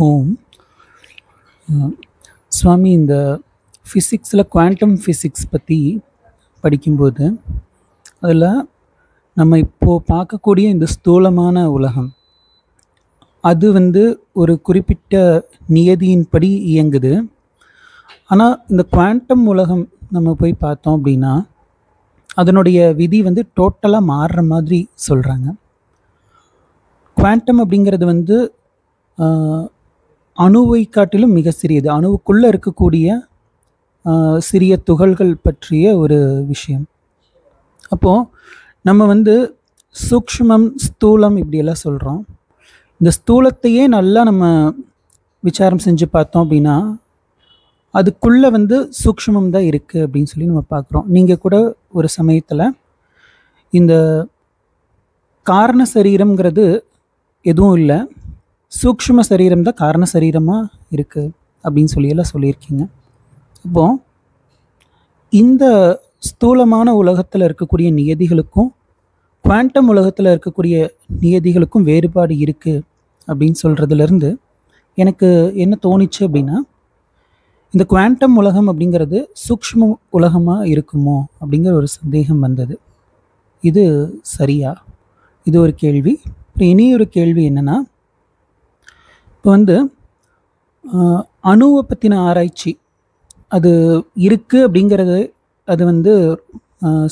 ஓம். சுவாமி, இந்த ஃபிசிக்ஸில் quantum physics பற்றி படிக்கும்போது அதில் நம்ம இப்போது பார்க்கக்கூடிய இந்த ஸ்தூலமான உலகம் அது ஒரு குறிப்பிட்ட நியதியின்படி இயங்குது. ஆனால் இந்த குவாண்டம் உலகம் நம்ம போய் பார்த்தோம் அப்படின்னா அதனுடைய விதி டோட்டலாக மாறுற மாதிரி சொல்கிறாங்க. குவாண்டம் அப்படிங்கிறது அணுவை காட்டிலும் மிக சிறியது. அணுவுக்குள்ளே இருக்கக்கூடிய சிறிய துகள்கள் பற்றிய ஒரு விஷயம். அப்போது நம்ம சூக்ஷ்மம், ஸ்தூலம் இப்படியெல்லாம் சொல்கிறோம். இந்த ஸ்தூலத்தையே நல்லா நம்ம விசாரம் செஞ்சு பார்த்தோம் அப்படின்னா அதுக்குள்ளே சூக்ஷ்மம் தான் இருக்குது அப்படின்னு சொல்லி நம்ம பார்க்குறோம். நீங்கள் கூட ஒரு சமயத்தில் இந்த காரண சரீரம்ங்கிறது எதுவும் இல்லை, சூக்ஷ்ம சரீரம் தான் காரண சரீரமாக இருக்குது அப்படின்னு சொல்லியெல்லாம் சொல்லியிருக்கீங்க. அப்போது இந்த ஸ்தூலமான உலகத்தில் இருக்கக்கூடிய நியதிகளுக்கும் குவாண்டம் உலகத்தில் இருக்கக்கூடிய நியதிகளுக்கும் வேறுபாடு இருக்குது அப்படின்னு சொல்கிறதுலேருந்து எனக்கு என்ன தோணிச்சு அப்படின்னா, இந்த குவாண்டம் உலகம் அப்படிங்கிறது சூக்ஷ்ம உலகமாக இருக்குமோ அப்படிங்கிற ஒரு சந்தேகம் வந்தது. இது சரியா? இது ஒரு கேள்வி. அப்புறம் இனி ஒரு கேள்வி என்னென்னா, இப்போ அணுவை பற்றின ஆராய்ச்சி அது இருக்குது அப்படிங்கிறது அது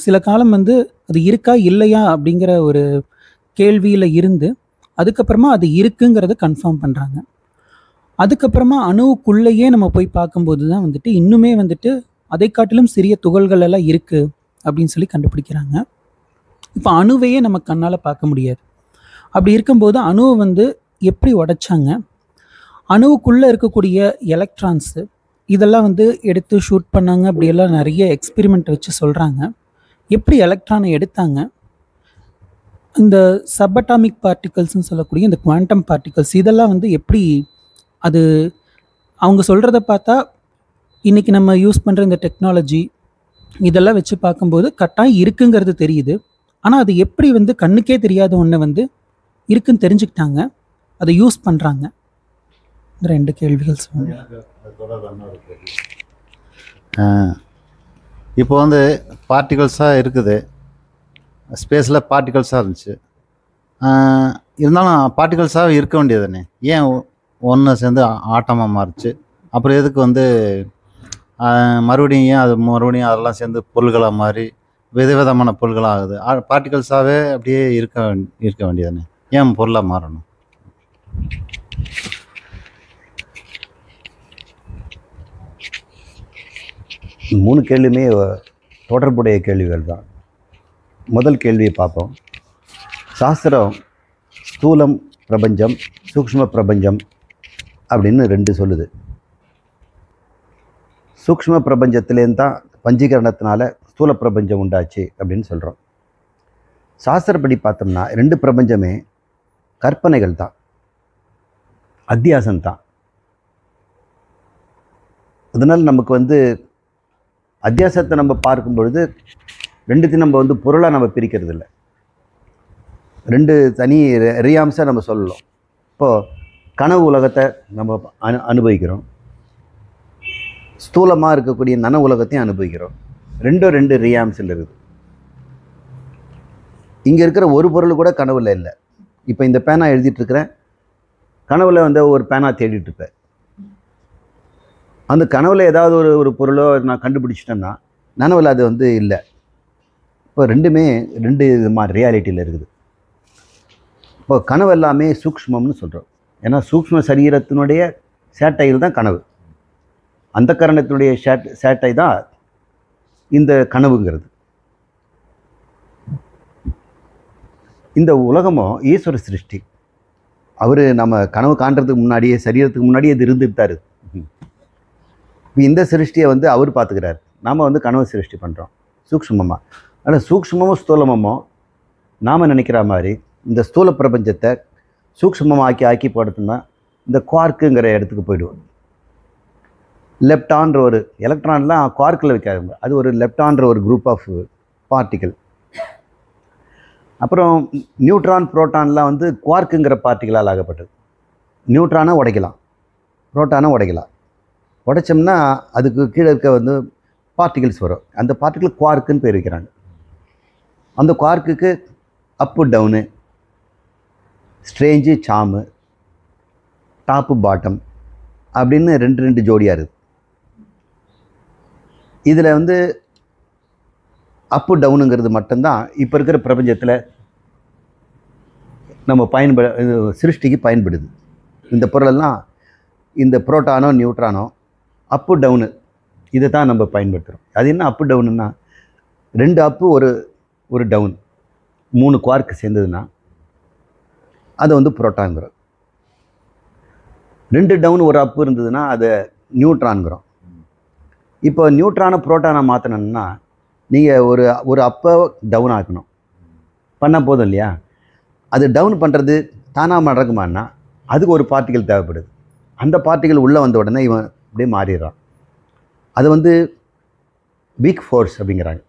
சில காலம் அது இருக்கா இல்லையா அப்படிங்கிற ஒரு கேள்வியில் இருந்து அதுக்கப்புறமா அது இருக்குங்கிறத கன்ஃபார்ம் பண்ணுறாங்க. அதுக்கப்புறமா அணுவுக்குள்ளேயே நம்ம போய் பார்க்கும்போது தான் இன்னுமே அதை காட்டிலும் சிறிய துகள்கள் எல்லாம் இருக்குது அப்படின்னு சொல்லி கண்டுபிடிக்கிறாங்க. இப்போ அணுவையே நம்ம கண்ணால் பார்க்க முடியாது. அப்படி இருக்கும்போது அணுவை எப்படி உடைச்சாங்க? அணுவுக்குள்ளே இருக்கக்கூடிய எலக்ட்ரான்ஸு இதெல்லாம் எடுத்து ஷூட் பண்ணாங்க. அப்படியெல்லாம் நிறைய எக்ஸ்பெரிமெண்ட் வச்சு சொல்கிறாங்க. எப்படி எலக்ட்ரானை எடுத்தாங்க? இந்த சப்அட்டாமிக் பார்ட்டிகல்ஸ்ன்னு சொல்லக்கூடிய இந்த குவாண்டம் பார்ட்டிகல்ஸ் இதெல்லாம் எப்படி அது அவங்க சொல்கிறத பார்த்தா இன்றைக்கி நம்ம யூஸ் பண்ணுற இந்த டெக்னாலஜி இதெல்லாம் வச்சு பார்க்கும்போது கட்டாயம் இருக்குங்கிறது தெரியுது. ஆனால் அது எப்படி கண்ணுக்கே தெரியாத ஒன்று இருக்குன்னு தெரிஞ்சுக்கிட்டாங்க, அதை யூஸ் பண்ணுறாங்க. இந்த 2 கேள்விகள் சொல்லுங்க. இப்போ பார்ட்டிகல்ஸாக இருக்குது, ஸ்பேஸில் பார்ட்டிகல்ஸாக இருந்துச்சு. இருந்தாலும் பார்ட்டிகல்ஸாக இருக்க வேண்டியது தானே, ஏன் ஒன்று சேர்ந்து ஆட்டமாக மாறிச்சு? அப்புறம் எதுக்கு மறுபடியும் ஏன் அது மறுபடியும் அதெல்லாம் சேர்ந்து பொருள்களாக மாறி விதவிதமான பொருள்களாக ஆகுது? பார்ட்டிகல்ஸாகவே அப்படியே இருக்க வேண்டியதானே, ஏன் பொருளாக மாறணும்? மூணு கேள்வியுமே தொடர்புடைய கேள்விகள் தான். முதல் கேள்வியை பார்ப்போம். சாஸ்திரம் ஸ்தூலம் பிரபஞ்சம், சூக்ஷ்ம பிரபஞ்சம் அப்படின்னு 2 சொல்லுது. சூக்ஷ்ம பிரபஞ்சத்திலேருந்து தான் பஞ்சீகரணத்தினால ஸ்தூல பிரபஞ்சம் உண்டாச்சு அப்படின்னு சொல்கிறோம். சாஸ்திரப்படி பார்த்தோம்னா 2 பிரபஞ்சமே கற்பனைகள் தான், அத்தியாசம் தான். அதனால் நமக்கு அத்தியாசத்தை நம்ம பார்க்கும் பொழுது 2த்தையும் நம்ம பொருளாக நம்ம பிரிக்கிறது இல்லை, 2 தனி ரியாம்ஸாக நம்ம சொல்லலாம். இப்போது கனவு உலகத்தை நம்ம அனுபவிக்கிறோம், ஸ்தூலமாக இருக்கக்கூடிய நன உலகத்தையும் அனுபவிக்கிறோம். 2 ரியாம்ஸில் இருக்குது. இங்கே இருக்கிற ஒரு பொருள் கூட கனவுல இல்லை. இப்போ இந்த பேனா எழுதிட்டுருக்கிறேன், கனவுல ஒரு பேனா தேடிட்டுருப்பேன். அந்த கனவுல ஏதாவது ஒரு பொருளோ நான் கண்டுபிடிச்சிட்டேன்னா நனவில் அது இல்லை. இப்போ 2மே 2 விதமான ரியாலிட்டியில் இருக்குது. இப்போ கனவு எல்லாமே சூக்ஷ்மம்னு சொல்கிறோம். ஏன்னா சூக்ஷ்ம சரீரத்தினுடைய சேட்டையில் தான் கனவு, அந்த கரணத்தினுடைய சேட்டை தான் இந்த கனவுங்கிறது. இந்த உலகமும் ஈஸ்வர சிருஷ்டி. அவர் நம்ம கனவு காண்றதுக்கு முன்னாடியே, சரீரத்துக்கு முன்னாடியே இது இருந்துட்டார். இப்போ இந்த சிருஷ்டியை அவர் பார்த்துக்கிறார், நாம் கனவு சிருஷ்டி பண்ணுறோம் சூக்ஷ்மமாக. ஆனால் சூக்ஷ்மமும் ஸ்தூலமும் நாம் நினைக்கிற மாதிரி இந்த ஸ்தூல பிரபஞ்சத்தை சூக்ஷ்மமாக ஆக்கி போடுறதுன்னா இந்த குவார்க்குங்கிற இடத்துக்கு போயிடுவோம். லெப்டான்ற ஒரு எலக்ட்ரான்லாம் குவார்க்கில் வைக்காதுங்க, அது ஒரு லெப்டான்ற ஒரு குரூப் ஆஃப் பார்ட்டிக்கல். அப்புறம் நியூட்ரான் புரோட்டான்லாம் வந்து குவார்க்குங்கிற பார்ட்டிகளால் ஆகப்பட்டது. நியூட்ரானை உடைக்கலாம், புரோட்டானை உடைக்கலாம். உடைச்சோம்னா அதுக்கு கீழே இருக்க வந்து பார்ட்டிகிள்ஸ் வரும். அந்த பார்ட்டிகிள் குவார்க்குன்னு பேர் வைக்கிறாங்க. அந்த குவார்க்குக்கு அப்பு டவுனு, ஸ்ட்ரேஞ்சு சாமு, டாப்பு பாட்டம் அப்படின்னு ரெண்டு ஜோடியாக இருக்குது. இதில் வந்து அப்பு டவுனுங்கிறது மட்டும்தான் இப்போ இருக்கிற பிரபஞ்சத்தில் நம்ம சிருஷ்டிக்கு பயன்படுது. இந்த பொருளெல்லாம் இந்த புரோட்டானோ நியூட்ரானோ அப்பு டவுனு இதை தான் நம்ம பயன்படுத்துகிறோம். அது என்ன அப்பு டவுனுன்னா, 2 அப்பு ஒரு டவுன், 3 குவார்க்கு சேர்ந்ததுன்னா அதை வந்து புரோட்டான்கிறோம். 2 டவுன் ஒரு அப்பு இருந்ததுன்னா அதை நியூட்ரான்கிறோம். இப்போ நியூட்ரானை புரோட்டானை மாற்றணும்னா நீங்கள் ஒரு அப்பை டவுன் ஆக்கணும், பண்ணால் போதும் இல்லையா? அது டவுன் பண்ணுறது தானாக நடக்குமான்னா அதுக்கு ஒரு பார்ட்டிகல் தேவைப்படுது. அந்த பார்ட்டிகல் உள்ளே வந்த உடனே இவன் அப்படியே மாறிடுறான். அது வந்து வீக் ஃபோர்ஸ் அப்படிங்கிறாங்க.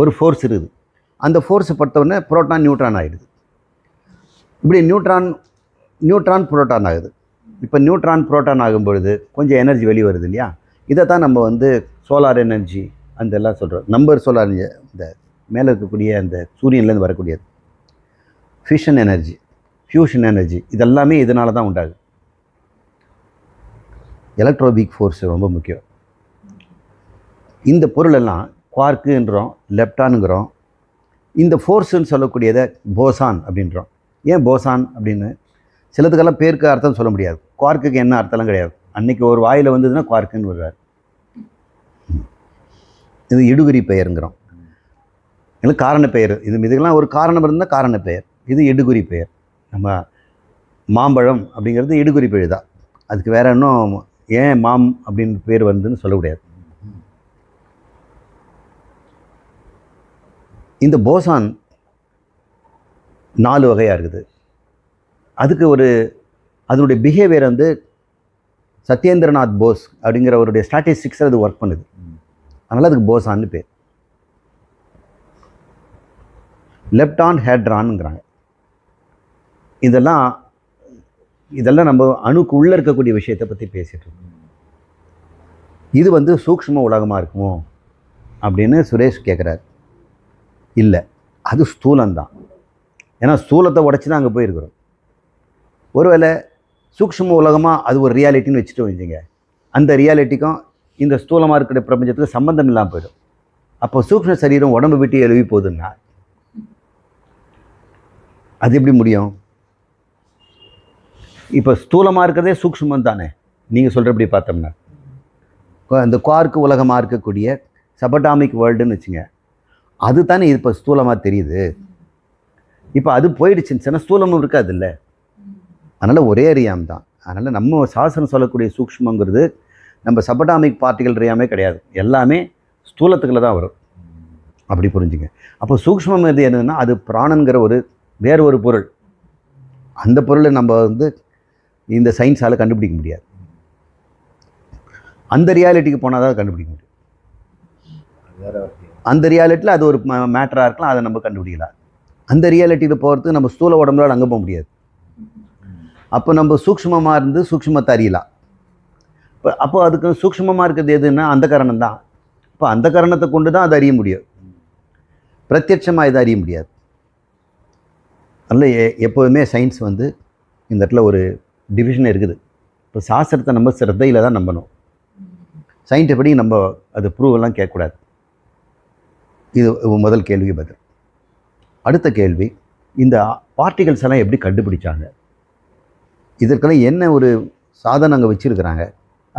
ஒரு ஃபோர்ஸ் இருக்குது, அந்த ஃபோர்ஸை பொறுத்த உடனே புரோட்டான் நியூட்ரான் ஆகிடுது. இப்படி நியூட்ரான் புரோட்டான் ஆகுது. இப்போ நியூட்ரான் புரோட்டான் ஆகும்பொழுது கொஞ்சம் எனர்ஜி வெளியே வருது இல்லையா? இதை தான் நம்ம வந்து சோலார் எனர்ஜி அந்த எல்லாம் சொல்கிறோம். நம்பர் சோலார், இந்த மேலே இருக்கக்கூடிய அந்த சூரியன்லேருந்து வரக்கூடியது ஃபியூஷன் எனர்ஜி, ஃபியூஷன் எனர்ஜி, இதெல்லாமே இதனால தான் உண்டாகுது. எலக்ட்ரோபிக் ஃபோர்ஸ் ரொம்ப முக்கியம். இந்த பொருளெல்லாம் குவார்க்குன்றோம், லெப்டானுங்கிறோம். இந்த ஃபோர்ஸுன்னு சொல்லக்கூடியதை போசான் அப்படின்றோம். ஏன் போசான் அப்படின்னு சிலதுக்கெல்லாம் பேருக்கு அர்த்தம் சொல்ல முடியாது. குவார்க்குக்கு என்ன அர்த்தம்லாம் கிடையாது. அன்றைக்கி ஒரு வாயில் வந்ததுன்னா குவார்க்குன்னு வருவார். இது இடுகுறி பெயருங்கிறோம். எங்களுக்கு காரண பெயர். இதுக்கெல்லாம் ஒரு காரணம் இருந்தால் காரண பெயர். இது இடுகுறி பெயர். நம்ம மாம்பழம் அப்படிங்கிறது இடுகுறி பெயர் தான். அதுக்கு வேறு இன்னும் ஏன் மாம் அப்படின்னு பேர் வந்துன்னு சொல்ல முடியாது. இந்த போசான் 4 வகையாக இருக்குது. அதுக்கு அதனுடைய பிஹேவியர் வந்து சத்யேந்திரநாத் போஸ் அப்படிங்கிறவருடைய ஸ்டாட்டிஸ்டிக்ஸில் அது ஒர்க் பண்ணுது. அதனால் அதுக்கு போசான்னு பேர். லெப்டான் ஹேட்ரான்ங்கிறாங்க. இதெல்லாம் நம்ம அணுக்கு உள்ளே இருக்கக்கூடிய விஷயத்தை பற்றி பேசிகிட்டு இருக்கோம். இது வந்து சூக்ஷ்ம உலகமாக இருக்குமோ அப்படின்னு சுரேஷ் கேட்குறாரு. இல்லை, அது ஸ்தூலம்தான். ஏன்னா ஸ்தூலத்தை உடச்சி தான் அங்கே போயிருக்கிறோம். ஒருவேளை சூக்ஷ்ம உலகமாக அது ஒரு ரியாலிட்டின்னு வச்சுட்டு வச்சுங்க, அந்த ரியாலிட்டிக்கும் இந்த ஸ்தூலமாக இருக்கிற பிரபஞ்சத்துக்கு சம்மந்தம் இல்லாமல் போயிடும். அப்போ சூக்ஷ்ம சரீரம் உடம்பு விட்டு எழுவி போகுதுன்னா அது எப்படி முடியும்? இப்போ ஸ்தூலமாக இருக்கிறதே சூக்ஷ்மம் தானே நீங்கள் சொல்கிறபடி பார்த்தோம்னா. இந்த குவார்க்கு உலகமாக இருக்கக்கூடிய சபடாமிக் வேர்ல்டுன்னு வச்சுங்க, அது தானே இப்போ ஸ்தூலமாக தெரியுது. இப்போ அது போயிடுச்சுன்னு ஸ்தூலமும் இருக்காது இல்லை. அதனால் ஒரே அறியாம தான். அதனால் நம்ம சாசனம் சொல்லக்கூடிய சூக்ஷ்மங்கிறது நம்ம சபடாமிக் பார்ட்டிகள் அறியாமே கிடையாது. எல்லாமே ஸ்தூலத்துக்குள்ள தான் வரும். அப்படி புரிஞ்சுங்க. அப்போ சூக்ஷ்மம் இது என்னதுன்னா அது பிராணங்கிற வேறு ஒரு பொருள். அந்த பொருளை நம்ம வந்து இந்த சயின்ஸால் கண்டுபிடிக்க முடியாது. அந்த ரியாலிட்டிக்கு போனால் தான் கண்டுபிடிக்க முடியும். அந்த ரியாலிட்டியில் அது ஒரு மேட்டராக இருக்கலாம், அதை நம்ம கண்டுபிடிக்கலாம். அந்த ரியாலிட்டியில் போகிறதுக்கு நம்ம ஸ்தூல உடம்புல அங்கே போக முடியாது. அப்போ நம்ம சூக்ஷ்மமாக இருந்து சூக்ஷ்மத்தை அறியலாம். அப்போ அதுக்கு சூக்ஷ்மமாக இருக்கிறது எதுன்னா அந்த காரணம் தான். இப்போ அந்த காரணத்தை கொண்டு தான் அதை அறிய முடியும். பிரத்யட்சமாக இதை அறிய முடியாது. அதனால் எப்போதுமே சயின்ஸ் வந்து இந்த இடத்துல ஒரு டிவிஷன் இருக்குது. இப்போ சாஸ்திரத்தை நம்ம சிரத்தையில் தான் நம்பணும். சயின்டிஃபடி நம்ம அது ப்ரூவெல்லாம் கேட்கக்கூடாது. இது முதல் கேள்விக்கு பதில். அடுத்த கேள்வி, இந்த பார்ட்டிகல்ஸ் எல்லாம் எப்படி கண்டுபிடிச்சாங்க? இதற்கெல்லாம் என்ன ஒரு சாதனம் அங்கே வச்சுருக்கிறாங்க?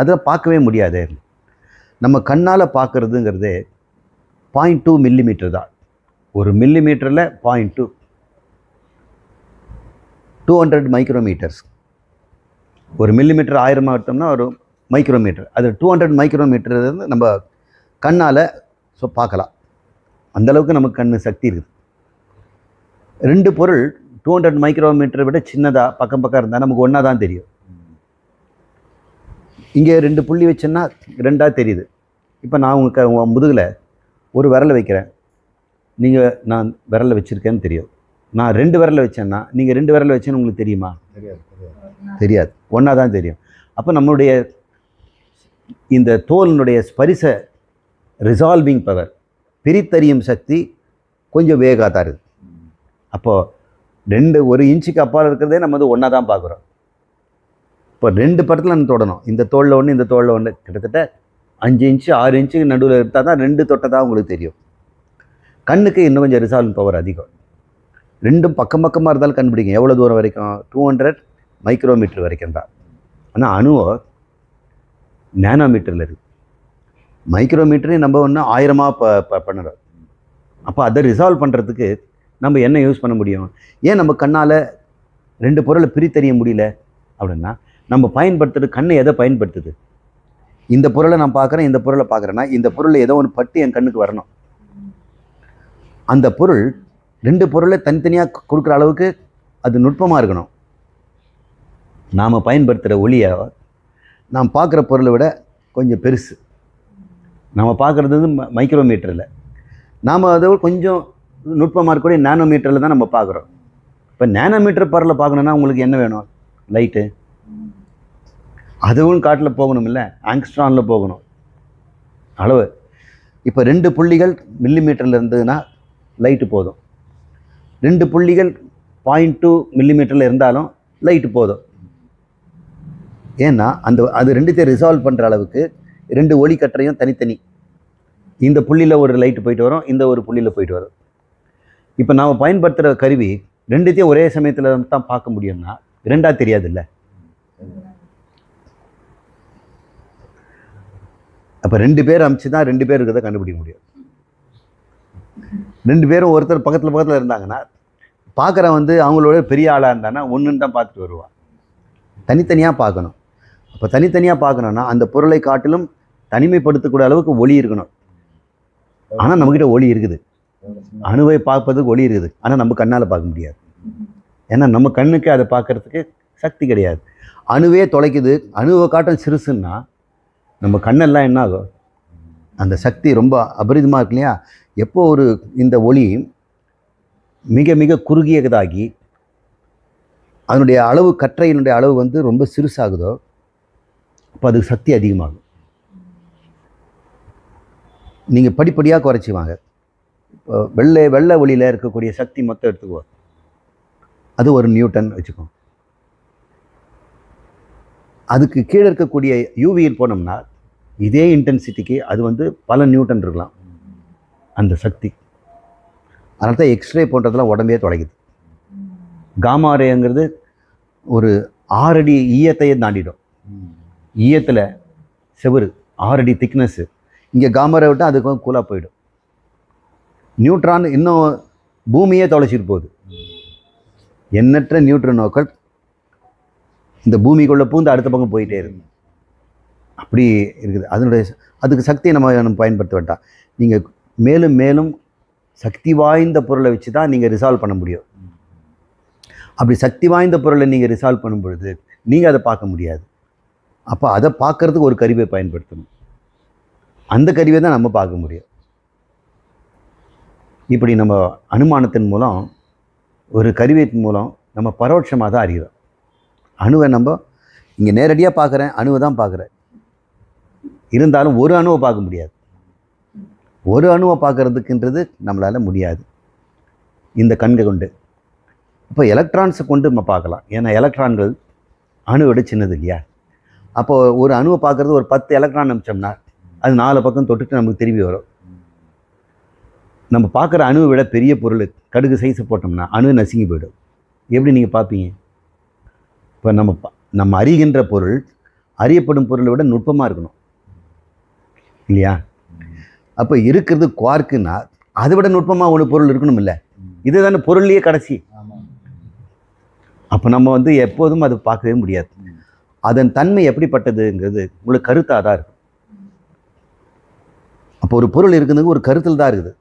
அதை பார்க்கவே முடியாது. நம்ம கண்ணால் பார்க்குறதுங்கிறதே 0.2 மில்லிமீட்டர் தான். ஒரு மில்லிமீட்டரில் 0.2, 200 மைக்ரோமீட்டர்ஸ். ஒரு மில்லிமீட்டர் 1000 எடுத்தோம்னா ஒரு மைக்ரோமீட்டர். அது 200 மைக்ரோமீட்டர் நம்ம கண்ணால் பார்க்கலாம். அந்தளவுக்கு நமக்கு கண் சக்தி இருக்குது. 2 பொருள் 200 மைக்ரோமீட்டரை விட சின்னதாக பக்கம் இருந்தால் நமக்கு ஒன்றா தான் தெரியும். இங்கே 2 புள்ளி வச்சோன்னா 2ஆக தெரியுது. இப்போ நான் உங்கள் முதுகில் ஒரு விரலை வைக்கிறேன், நீங்கள் நான் விரலில் வச்சுருக்கேன்னு தெரியும். நான் 2 விரலில் வச்சேன்னா நீங்கள் 2 விரலில் வச்சேன்னு உங்களுக்கு தெரியுமா? தெரியாது. ஒன்றா தான் தெரியும். அப்போ நம்மளுடைய இந்த தோலினுடைய ஸ்பரிச ரிசால்விங் பவர், பிரித்தறியும் சக்தி கொஞ்சம் வேகாக தான் இருக்குது. அப்போது 1 இன்ச்சுக்கு அப்பால் இருக்கிறதே நம்ம வந்து ஒன்றா தான் பார்க்குறோம். இப்போ 2 படத்தில் நம்ம தொடணும். இந்த தோளில் ஒன்று, இந்த தோளில் ஒன்று, கிட்டத்தட்ட 5 இன்ச்சு 6 இன்ச்சுக்கு நடுவில் எடுத்தால் தான் 2 தொட்டதாக உங்களுக்கு தெரியும். கண்ணுக்கு இன்னும் கொஞ்சம் ரிசால்விங் பவர் அதிகம். 2ம் பக்கம் பக்கமாக இருந்தாலும் கண்டுபிடிக்கும். எவ்வளோ தூரம் வரைக்கும்? 200 மைக்ரோமீட்டர் வரைக்கும் தான். ஆனால் அணுவோ நேனோமீட்டரில் இருக்குது. மைக்ரோமீட்டரையும் நம்ம ஒன்று 1000 பண்ணுறோம். அப்போ அதை ரிசால்வ் பண்ணுறதுக்கு நம்ம என்ன யூஸ் பண்ண முடியும்? ஏன் நம்ம கண்ணால் 2 பொருளை பிரித்தறிய முடியல அப்படின்னா, நம்ம பயன்படுத்துறது கண்ணை எதை பயன்படுத்துது? இந்த பொருளை நான் பார்க்குறேன், இந்த பொருளை பார்க்குறேன்னா இந்த பொருளை ஏதோ ஒன்று பட்டு என் கண்ணுக்கு வரணும். அந்த பொருள் 2 பொருளை தனித்தனியாக கொடுக்குற அளவுக்கு அது நுட்பமாக இருக்கணும். நாம் பயன்படுத்துகிற ஒளியை நாம் பார்க்குற பொருளை விட கொஞ்சம் பெருசு. நம்ம பார்க்குறது வந்து மைக்ரோமீட்டரில், நாம் அதை கொஞ்சம் நுட்பமாக இருக்கக்கூடிய நேனோமீட்டரில் தான் நம்ம பார்க்குறோம். இப்போ நேனோமீட்டர் பொருளை பார்க்கணுன்னா உங்களுக்கு என்ன வேணும்? லைட்டு. அதுவும் காட்டில் போகணும், இல்லை ஆங்ஸ்ட்ரானில் போகணும் அளவு. இப்போ 2 புள்ளிகள் மில்லிமீட்டரில் இருந்ததுன்னா லைட்டு போதும். 2 புள்ளிகள் 0.2 மில்லிமீட்டரில் இருந்தாலும் லைட்டு போதும். ஏன்னா அது 2த்தையும் ரிசால்வ் பண்ணுற அளவுக்கு 2 ஒளிக்கற்றையும் தனித்தனி. இந்த புள்ளியில் ஒரு லைட்டு போயிட்டு வரும், இந்த ஒரு புள்ளியில் போயிட்டு வரும். இப்போ நாம் பயன்படுத்துகிற கருவி 2த்தையும் ஒரே சமயத்தில் தான் பார்க்க முடியும்னா 2ஆக தெரியாது இல்லை? அப்போ 2 பேர் அமிச்சு தான் 2 பேர் இருக்கிறத கண்டுபிடிக்க முடியும். 2 பேரும் ஒருத்தர் பக்கத்தில் இருந்தாங்கன்னா பார்க்குறவன் வந்து அவங்களோட பெரிய ஆளாக இருந்தானா ஒன்றுன்னு தான் பார்த்துட்டு வருவான். தனித்தனியாக பார்க்கணும். அப்போ தனித்தனியாக பார்க்கணுன்னா அந்த பொருளை காட்டிலும் தனிமைப்படுத்தக்கூடிய அளவுக்கு ஒளி இருக்கணும். ஆனால் நம்மக்கிட்ட ஒளி இருக்குது. அணுவை பார்ப்பதுக்கு ஒளி இருக்குது. ஆனால் நம்ம கண்ணால் பார்க்க முடியாது. ஏன்னா நம்ம கண்ணுக்கு அதை பார்க்குறதுக்கு சக்தி கிடையாது. அணுவே தொலைக்குது. அணுவை காட்டும் சிறுசுன்னா நம்ம கண்ணெல்லாம் என்ன ஆகும்? அந்த சக்தி ரொம்ப அபரிதமாக இருக்கு இல்லையா? எப்போ இந்த ஒளி மிக மிக குறுகியதாகி அதனுடைய அளவு, கற்றையினுடைய அளவு வந்து ரொம்ப சிறுசாகுதோ அப்போ அதுக்கு சக்தி அதிகமாகும். நீங்கள் படிப்படியாக குறைச்சி வாங்க. இப்போ வெள்ளை ஒளியில் இருக்கக்கூடிய சக்தி மொத்தம் எடுத்துக்குவோம். அது 1 நியூட்டன் வச்சுக்கோ. அதுக்கு கீழே இருக்கக்கூடிய யூவியில் போனோம்னா இதே இன்டென்சிட்டிக்கு அது வந்து பல நியூட்டன் இருக்கலாம் அந்த சக்தி. அதனால தான் எக்ஸ்ரே போன்றதெல்லாம் உடம்பே தொலைக்குது. காமா ரேங்கிறது ஒரு 6 அடி ஈயத்தையே தாண்டிடும். ஈயத்தில் செவரு 6 அடி திக்னஸ்ஸு. இங்கே காமா ரே விட்டால் அதுக்கு கூலாக போயிடும். நியூட்ரான் இன்னும் பூமியே தொலைச்சிட்டு போகுது. எண்ணற்ற நியூட்ரனோக்கள் இந்த பூமிக்குள்ளே பூந்து அடுத்த பக்கம் போயிட்டே இருக்கு. அப்படி இருக்குது. அதுக்கு சக்தியை நம்ம பயன்படுத்த வேண்டாம். நீங்கள் மேலும் மேலும் சக்தி வாய்ந்த பொருளை வச்சு தான் நீங்கள் ரிசால்வ் பண்ண முடியும். அப்படி சக்தி வாய்ந்த பொருளை நீங்கள் ரிசால்வ் பண்ணும் பொழுது நீங்கள் அதை பார்க்க முடியாது. அப்போ அதை பார்க்குறதுக்கு ஒரு கருவியை பயன்படுத்தணும். அந்த கருவியை தான் நம்ம பார்க்க முடியும். இப்படி நம்ம அனுமானத்தின் மூலம், ஒரு கருவியின் மூலம் நம்ம பரோட்சமாக தான் அறிகிறோம். அணுவை நம்ம இங்கே நேரடியாக பார்க்குறேன், அணுவை தான் பார்க்குறேன். இருந்தாலும் ஒரு அணுவை பார்க்க முடியாது. ஒரு அணுவை பார்க்குறதுக்குன்றது நம்மளால் முடியாது இந்த கண்கள் கொண்டு. இப்போ எலக்ட்ரான்ஸை கொண்டு நம்ம பார்க்கலாம். ஏன்னா எலக்ட்ரான்கள் அணுவோட சின்னது இல்லையா? அப்போது ஒரு அணுவை பார்க்குறது ஒரு 10 எலக்ட்ரான் அனுப்பிச்சோம்னா அது 4 பக்கம் தொட்டுட்டு நமக்கு திரும்பி வரும். நம்ம பார்க்குற அணுவை விட பெரிய பொருள் கடுகு சைஸை போட்டோம்னா அணு நசுங்கி போயிடும். எப்படி நீங்கள் பார்ப்பீங்க? இப்போ நம்ம அறிகின்ற பொருள் அறியப்படும் பொருளை விட நுட்பமாக இருக்கணும் இல்லையா? அப்போ இருக்கிறது குவார்க்குன்னா அதை விட நுட்பமாக ஒரு பொருள் இருக்கணும் இல்லை? இதுதானே பொருள்லேயே கடைசி. அப்போ நம்ம வந்து எப்போதும் அதை பார்க்கவே முடியாது. அதன் தன்மை எப்படிப்பட்டதுங்கிறது உங்களுக்கு கருத்தாக தான் இருக்கும். அப்போ ஒரு பொருள் இருக்குதுங்க ஒரு கருத்தில் தான் இருக்குது.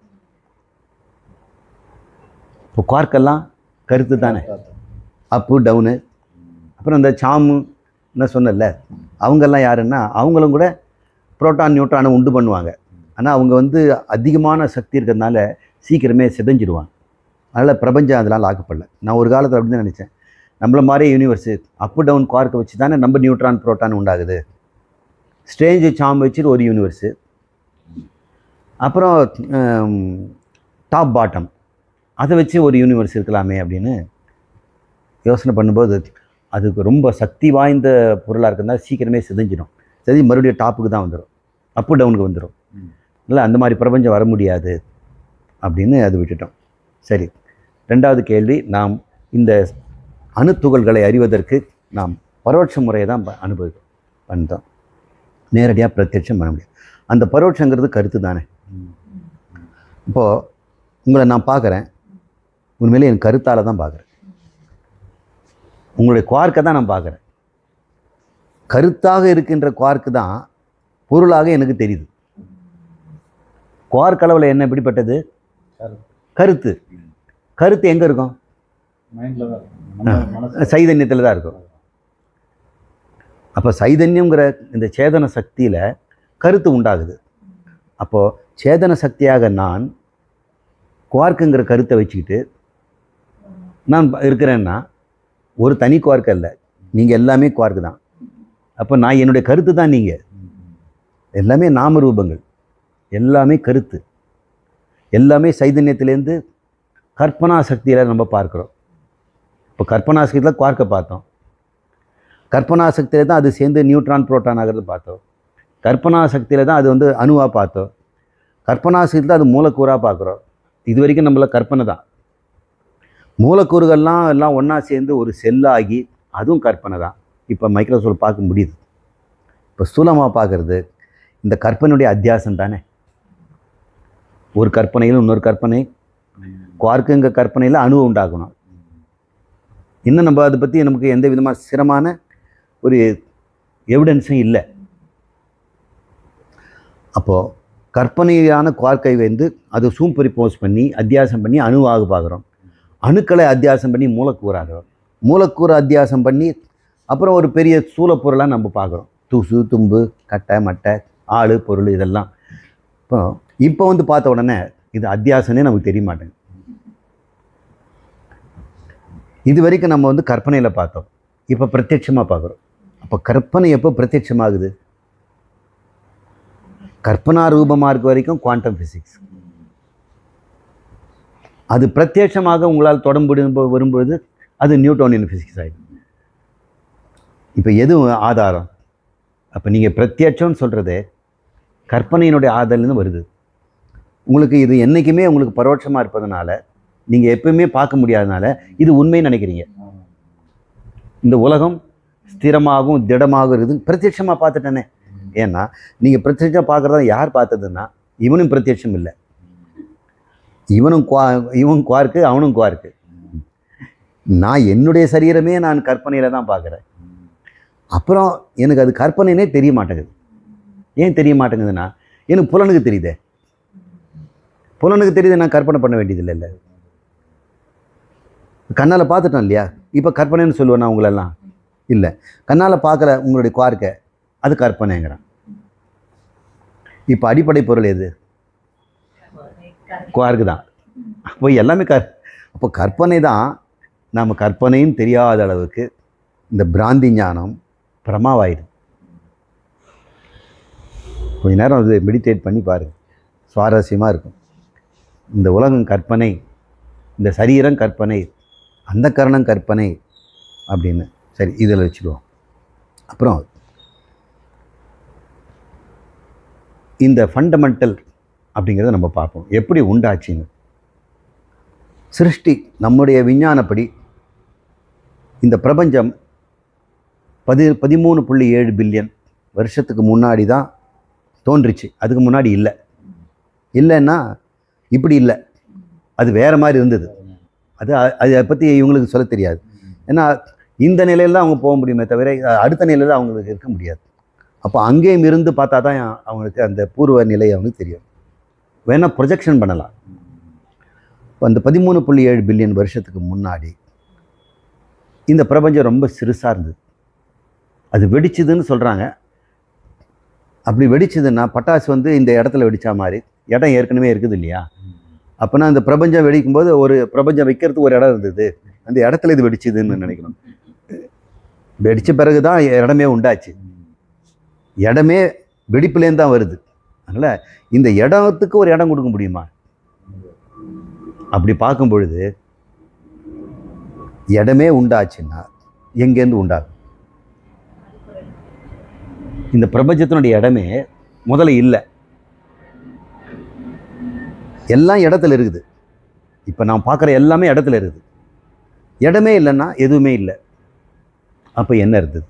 இப்போ குவார்க்கெல்லாம் கருத்து தானே, அப்பு டவுனு. அப்புறம் இந்த சாமு என்ன சொன்னல, அவங்கெல்லாம் யாருன்னா அவங்களும் கூட புரோட்டான் நியூட்ரானை உண்டு பண்ணுவாங்க. ஆனால் அவங்க வந்து அதிகமான சக்தி இருக்கிறதுனால சீக்கிரமே சிதைஞ்சிடுவான். அதனால் பிரபஞ்சம் அதெல்லாம் லாக்கப்படல. நான் ஒரு காலத்தில் அப்படி தான் நினச்சேன். நம்மள மாதிரி யூனிவர்ஸு அப் டவுன் குவார்க்கை வச்சு தானே நம்ம நியூட்ரான் புரோட்டான் உண்டாகுது. ஸ்ட்ரேஞ்ச் சாம் வச்சுட்டு ஒரு யூனிவர்ஸு, அப்புறம் டாப் பாட்டம் அதை வச்சு ஒரு யூனிவர்ஸ் இருக்கலாமே அப்படின்னு யோசனை பண்ணும்போது அதுக்கு ரொம்ப சக்தி வாய்ந்த பொருளாக இருக்கிறதா சீக்கிரமே சிதைஞ்சிடும். சரி, மறுபடியும் டாப்புக்கு தான் வந்துடும், அப்பு டவுனுக்கு வந்துடும். இல்லை, அந்த மாதிரி பிரபஞ்சம் வர முடியாது அப்படின்னு அது விட்டுட்டோம். சரி, ரெண்டாவது கேள்வி, நாம் இந்த அணுத்துகள்களை அறிவதற்கு நாம் பரோட்ச முறையை தான் பண்ணுறோம். நேரடியாக பிரத்யட்சம் பண்ண முடியாது. அந்த பரோட்சங்கிறது கருத்து தானே. இப்போது உங்களை நான் பார்க்குறேன், உண்மையிலே என் கருத்தால் தான் பார்க்குறேன். உங்களுடைய குவார்க்கை தான் நான் பார்க்குறேன். கருத்தாக இருக்கின்ற குவார்க்கு தான் பொருளாக எனக்கு தெரியுது. குவார்க் அளவில் என்ன எப்படிப்பட்டது? கருத்து. கருத்து எங்கே இருக்கும்? சைதன்யத்தில் தான் இருக்கும். அப்போ சைதன்யங்கிற இந்த சேதன சக்தியில் கருத்து உண்டாகுது. அப்போது சேதன சக்தியாக நான் குவார்க்குங்கிற கருத்தை வச்சுக்கிட்டு நான் இருக்கிறேன்னா ஒரு தனி குவார்க்கு அல்ல, நீங்கள் எல்லாமே குவார்க்கு தான். அப்போ நான் என்னுடைய கருத்து தான். நீங்கள் எல்லாமே நாம ரூபங்கள், எல்லாமே கருத்து, எல்லாமே சைதன்யத்திலேருந்து கற்பனா சக்தியில் நம்ம பார்க்குறோம். இப்போ கற்பனா சக்தியில் குவார்க்கை பார்த்தோம், கற்பனா சக்தியில் தான் அது சேர்ந்து நியூட்ரான் புரோட்டான் ஆகிறது பார்த்தோம், கற்பனா சக்தியில் தான் அது வந்து அணுவாக பார்த்தோம், கற்பனா சக்தியில் தான் அது மூலக்கூறாக பார்க்குறோம். இது வரைக்கும் நம்மள கற்பனை தான். மூலக்கூறுகள்லாம் எல்லாம் ஒன்றா சேர்ந்து ஒரு செல்லாகி அதுவும் கற்பனை தான். இப்போ மைக்ரோஸ்கோப் பார்க்க முடியுது. இப்போ ஸ்தூலமாக பார்க்குறது இந்த கற்பனையுடைய அத்தியாசம் தானே. ஒரு கற்பனையில் இன்னொரு கற்பனை, குவார்க்குங்க கற்பனையில் அணுவை உண்டாக்கணும். இன்னும் நம்ம அதை பற்றி நமக்கு எந்த விதமாக சிரமமான ஒரு எவிடன்ஸும் இல்லை. அப்போது கற்பனையான குவார்க்கை வந்து அதை சூப்பர் போஸ் பண்ணி அத்தியாசம் பண்ணி அணுவாக பார்க்குறோம். அணுக்களை அத்தியாசம் பண்ணி மூலக்கூறாகிறோம். மூலக்கூறு அத்தியாசம் பண்ணி அப்புறம் ஒரு பெரிய சூழப்பொருளாக நம்ம பார்க்குறோம். தூசு, தும்பு, கட்டை, மட்டை, ஆள், பொருள் இதெல்லாம். இப்போ வந்து பார்த்த உடனே இது அத்தியாசனே நமக்கு தெரிய மாட்டேங்குது. இது வரைக்கும் நம்ம வந்து கற்பனையில் பார்த்தோம், இப்போ பிரத்யட்சமாக பார்க்குறோம். அப்போ கற்பனை எப்போ பிரத்யட்சமாகுது? கற்பனா ரூபமாக இருக்க வரைக்கும் குவாண்டம் ஃபிசிக்ஸ். அது பிரத்யட்சமாக உங்களால் தொடர்பு வரும்போது அது நியூட்டோனியன் ஃபிசிக்ஸ் ஆகிடும். இப்போ எது ஆதாரம்? அப்போ நீங்கள் பிரத்யட்சம்னு சொல்கிறது கற்பனையினுடைய ஆதாரம்னு வருது. உங்களுக்கு இது என்றைக்குமே உங்களுக்கு பரோட்சமாக இருப்பதனால நீங்கள் எப்பவுமே பார்க்க முடியாதனால இது உண்மைன்னு நினைக்கிறீங்க. இந்த உலகம் ஸ்திரமாகவும் திடமாகவும் இருக்குது பிரத்யட்சமாக பார்த்துட்டேனே. ஏன்னா நீங்கள் பிரத்யட்சம் பார்க்குறதா யார் பார்த்ததுன்னா இவனும் பிரத்யட்சம் இல்லை, இவன் குவார்க்கு, அவனும் குவார்க்கு. நான் என்னுடைய சரீரமே நான் கற்பனையில் தான் பார்க்குறேன். அப்புறம் எனக்கு அது கற்பனைனே தெரிய மாட்டேங்குது. ஏன் தெரிய மாட்டேங்குதுன்னா எனக்கு புலனுக்கு தெரியுதே. புலனுக்கு தெரியுது, நான் கற்பனை பண்ண வேண்டியதில்லை. இல்லை, கண்ணால் பார்த்துட்டோம் இல்லையா? இப்போ கற்பனைன்னு சொல்லுவேன் நான் உங்களெல்லாம். இல்லை, கண்ணால் பார்க்கல உங்களுடைய குவார்க்கை, அது கற்பனைங்கிறான். இப்போ அடிப்படை பொருள் எது? குவார்க்கு தான். அப்போ எல்லாமே அப்போ கற்பனை தான். நாம் கற்பனையும் தெரியாத அளவுக்கு இந்த பிராந்தி ஞானம் பிரமாவாயிடும். கொஞ்ச நேரம் அது மெடிடேட் பண்ணி பாருங்கள், சுவாரஸ்யமாக இருக்கும். இந்த உலகம் கற்பனை, இந்த சரீரம் கற்பனை, அந்த கரணம் கற்பனை அப்படின்னு. சரி, இதில் வச்சுக்குவோம். அப்புறம் இந்த ஃபண்டமெண்டல் அப்படிங்கிறத நம்ம பார்ப்போம், எப்படி உண்டாச்சுன்னு. சிருஷ்டி நம்முடைய விஞ்ஞானப்படி இந்த பிரபஞ்சம் 13.7 பில்லியன் வருஷத்துக்கு முன்னாடி தான் தோன்றுச்சு. அதுக்கு முன்னாடி இல்லை. இல்லைன்னா இப்படி இல்லை, அது வேறு மாதிரி இருந்தது. அதை பற்றி இவங்களுக்கு சொல்ல தெரியாது. ஏன்னா இந்த நிலையில் தான் அவங்க போக முடியுமே தவிர அடுத்த நிலையில் அவங்களுக்கு இருக்க முடியாது. அப்போ அங்கேயும் இருந்து பார்த்தா தான் அவங்களுக்கு அந்த பூர்வ நிலை அவங்களுக்கு தெரியும். வேணால் ப்ரொஜெக்ஷன் பண்ணலாம். இப்போ அந்த 13.7 பில்லியன் வருஷத்துக்கு முன்னாடி இந்த பிரபஞ்சம் ரொம்ப சிறுசாக இருந்தது. அது வெடிச்சுதுன்னு சொல்கிறாங்க. அப்படி வெடிச்சதுன்னா பட்டாசு வந்து இந்த இடத்துல வெடித்தா மாதிரி, இடம் ஏற்கனவே இருக்குது இல்லையா, அப்போனா அந்த பிரபஞ்சம் வெடிக்கும் போது ஒரு பிரபஞ்சம் வைக்கிறதுக்கு ஒரு இடம் இருந்தது, அந்த இடத்துல இது வெடிச்சுதுன்னு நினைக்கணும். வெடித்த பிறகு தான் இடமே உண்டாச்சு. இடமே வெடிப்புலேருந்து தான் வருது. அதனால் இந்த இடத்துக்கு ஒரு இடம் கொடுக்க முடியுமா? அப்படி பார்க்கும் பொழுது இடமே உண்டாச்சுன்னா எங்கேருந்து உண்டாகும்? இந்த பிரபஞ்சத்தினுடைய இடமே முதல்ல இல்லை, எல்லாம் இடத்துல இருக்குது. இப்போ நான் பார்க்குற எல்லாமே இடத்துல இருக்குது. இடமே இல்லைன்னா எதுவுமே இல்லை. அப்போ என்ன இருந்தது?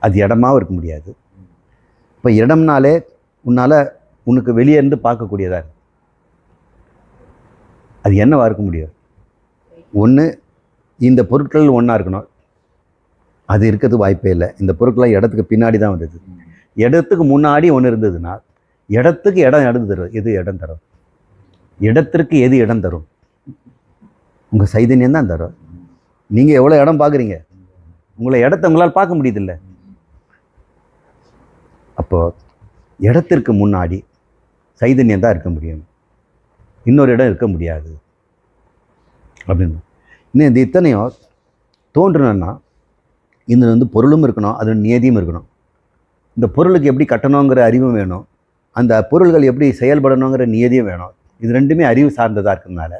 அது இடமாவும் இருக்க முடியாது. இப்போ இடம்னாலே உனக்கு வெளியே இருந்து பார்க்கக்கூடியதாக இருக்கு. அது என்னவா இருக்க முடியும்? ஒன்று இந்த பொருட்கள் ஒன்றா இருக்கணும், அது இருக்கிறது வாய்ப்பே இல்லை. இந்த பொருட்கள்லாம் இடத்துக்கு பின்னாடி தான் வந்தது. இடத்துக்கு முன்னாடி ஒன்று இருந்ததுன்னா இடத்துக்கு இடம் இடம் தரும். எது இடம் தரும்? இடத்திற்கு எது இடம் தரும்? உங்கள் சைதன்யம் தான் தரும். நீங்கள் எவ்வளோ இடம் பார்க்குறீங்க, உங்களை இடத்த உங்களால் பார்க்க முடியுதில்ல. அப்போது இடத்திற்கு முன்னாடி சைதன்யம் தான் இருக்க முடியும், இன்னொரு இடம் இருக்க முடியாது அப்படின்னு. இன்னும் இந்த இத்தனையும் தோன்றணுன்னா இந்த பொருளும் இருக்கணும், அது நியதியும் இருக்கணும். இந்த பொருளுக்கு எப்படி கட்டணுங்கிற அறிவும் வேணும், அந்த பொருள்கள் எப்படி செயல்படணுங்கிற நியதியும் வேணும். இது ரெண்டுமே அறிவு சார்ந்ததாக இருக்கிறதுனால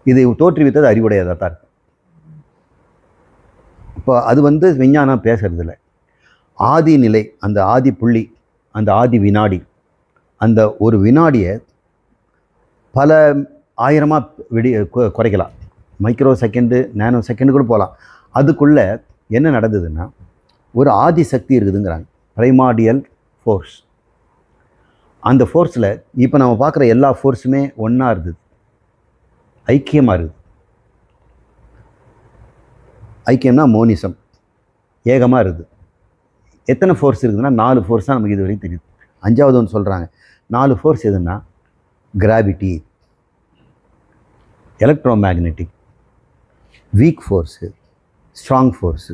இதை தோற்றுவித்தது அறிவுடையதாக தான் இருக்கும். இப்போ அது விஞ்ஞானம் பேசுறதில்ல. ஆதி நிலை, அந்த ஆதி புள்ளி, அந்த ஆதி வினாடி, அந்த ஒரு வினாடியை பல ஆயிரமாக குறைக்கலாம். மைக்ரோ செகண்டு, நேனோ செகண்டு கூட போகலாம். அதுக்குள்ளே என்ன நடந்ததுன்னா ஒரு ஆதி சக்தி இருக்குதுங்கிறாங்க, பிரைமார்டியல் ஃபோர்ஸ். அந்த ஃபோர்ஸில் இப்போ நம்ம பார்க்குற எல்லா ஃபோர்ஸுமே ஒன்றா இருக்குது, ஐக்கியமாக இருக்குது. ஐக்கியம்னா மோனிசம், ஏகமாக இருக்குது. எத்தனை ஃபோர்ஸ் இருக்குதுன்னா 4 ஃபோர்ஸ் தான் நமக்கு இது வரைக்கும் தெரியுது. 5வது ஒன்று சொல்கிறாங்க. 4 ஃபோர்ஸ் எதுன்னா gravity, electro magnetic, week force, strong force.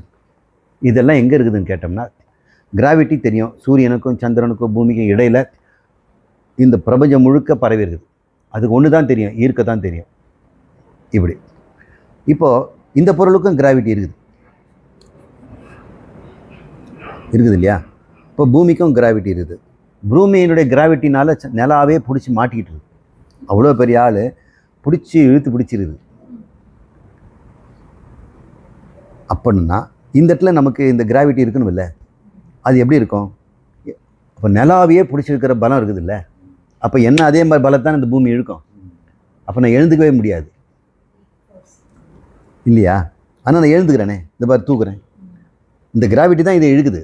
இதெல்லாம் எங்கே இருக்குதுன்னு கேட்டோம்னா, கிராவிட்டி தெரியும், சூரியனுக்கும் சந்திரனுக்கும் பூமிக்கும் இடையில் இந்த பிரபஞ்சம் முழுக்க பரவி இருக்குது. அதுக்கு ஒன்று தான் தெரியும், ஈர்க்க தான் தெரியும். இப்படி இப்போது இந்த பொருளுக்கும் கிராவிட்டி இருக்குது இல்லையா? இப்போ பூமிக்கும் கிராவிட்டி இருக்குது. பூமியினுடைய கிராவிட்டினால நிலாவே பிடிச்சி மாட்டிக்கிட்டு இருக்குது. அவ்வளோ பெரிய ஆள் பிடிச்சி பிடிச்சிருக்குது. அப்படின்னா இந்த இடத்துல நமக்கு இந்த கிராவிட்டி இருக்கணும் இல்லை? அது எப்படி இருக்கும்? அப்போ நிலாவையே பிடிச்சிருக்கிற பலம் இருக்குது இல்லை? அப்போ என்ன அதே மாதிரி பலத்தான் இந்த பூமி இழுக்கும். அப்போ நான் எழுந்துக்கவே முடியாது இல்லையா? ஆனால் நான் எழுந்துக்கிறேனே, இந்த மாதிரி தூக்குறேன், இந்த கிராவிட்டி தான் இதை இழுக்குது.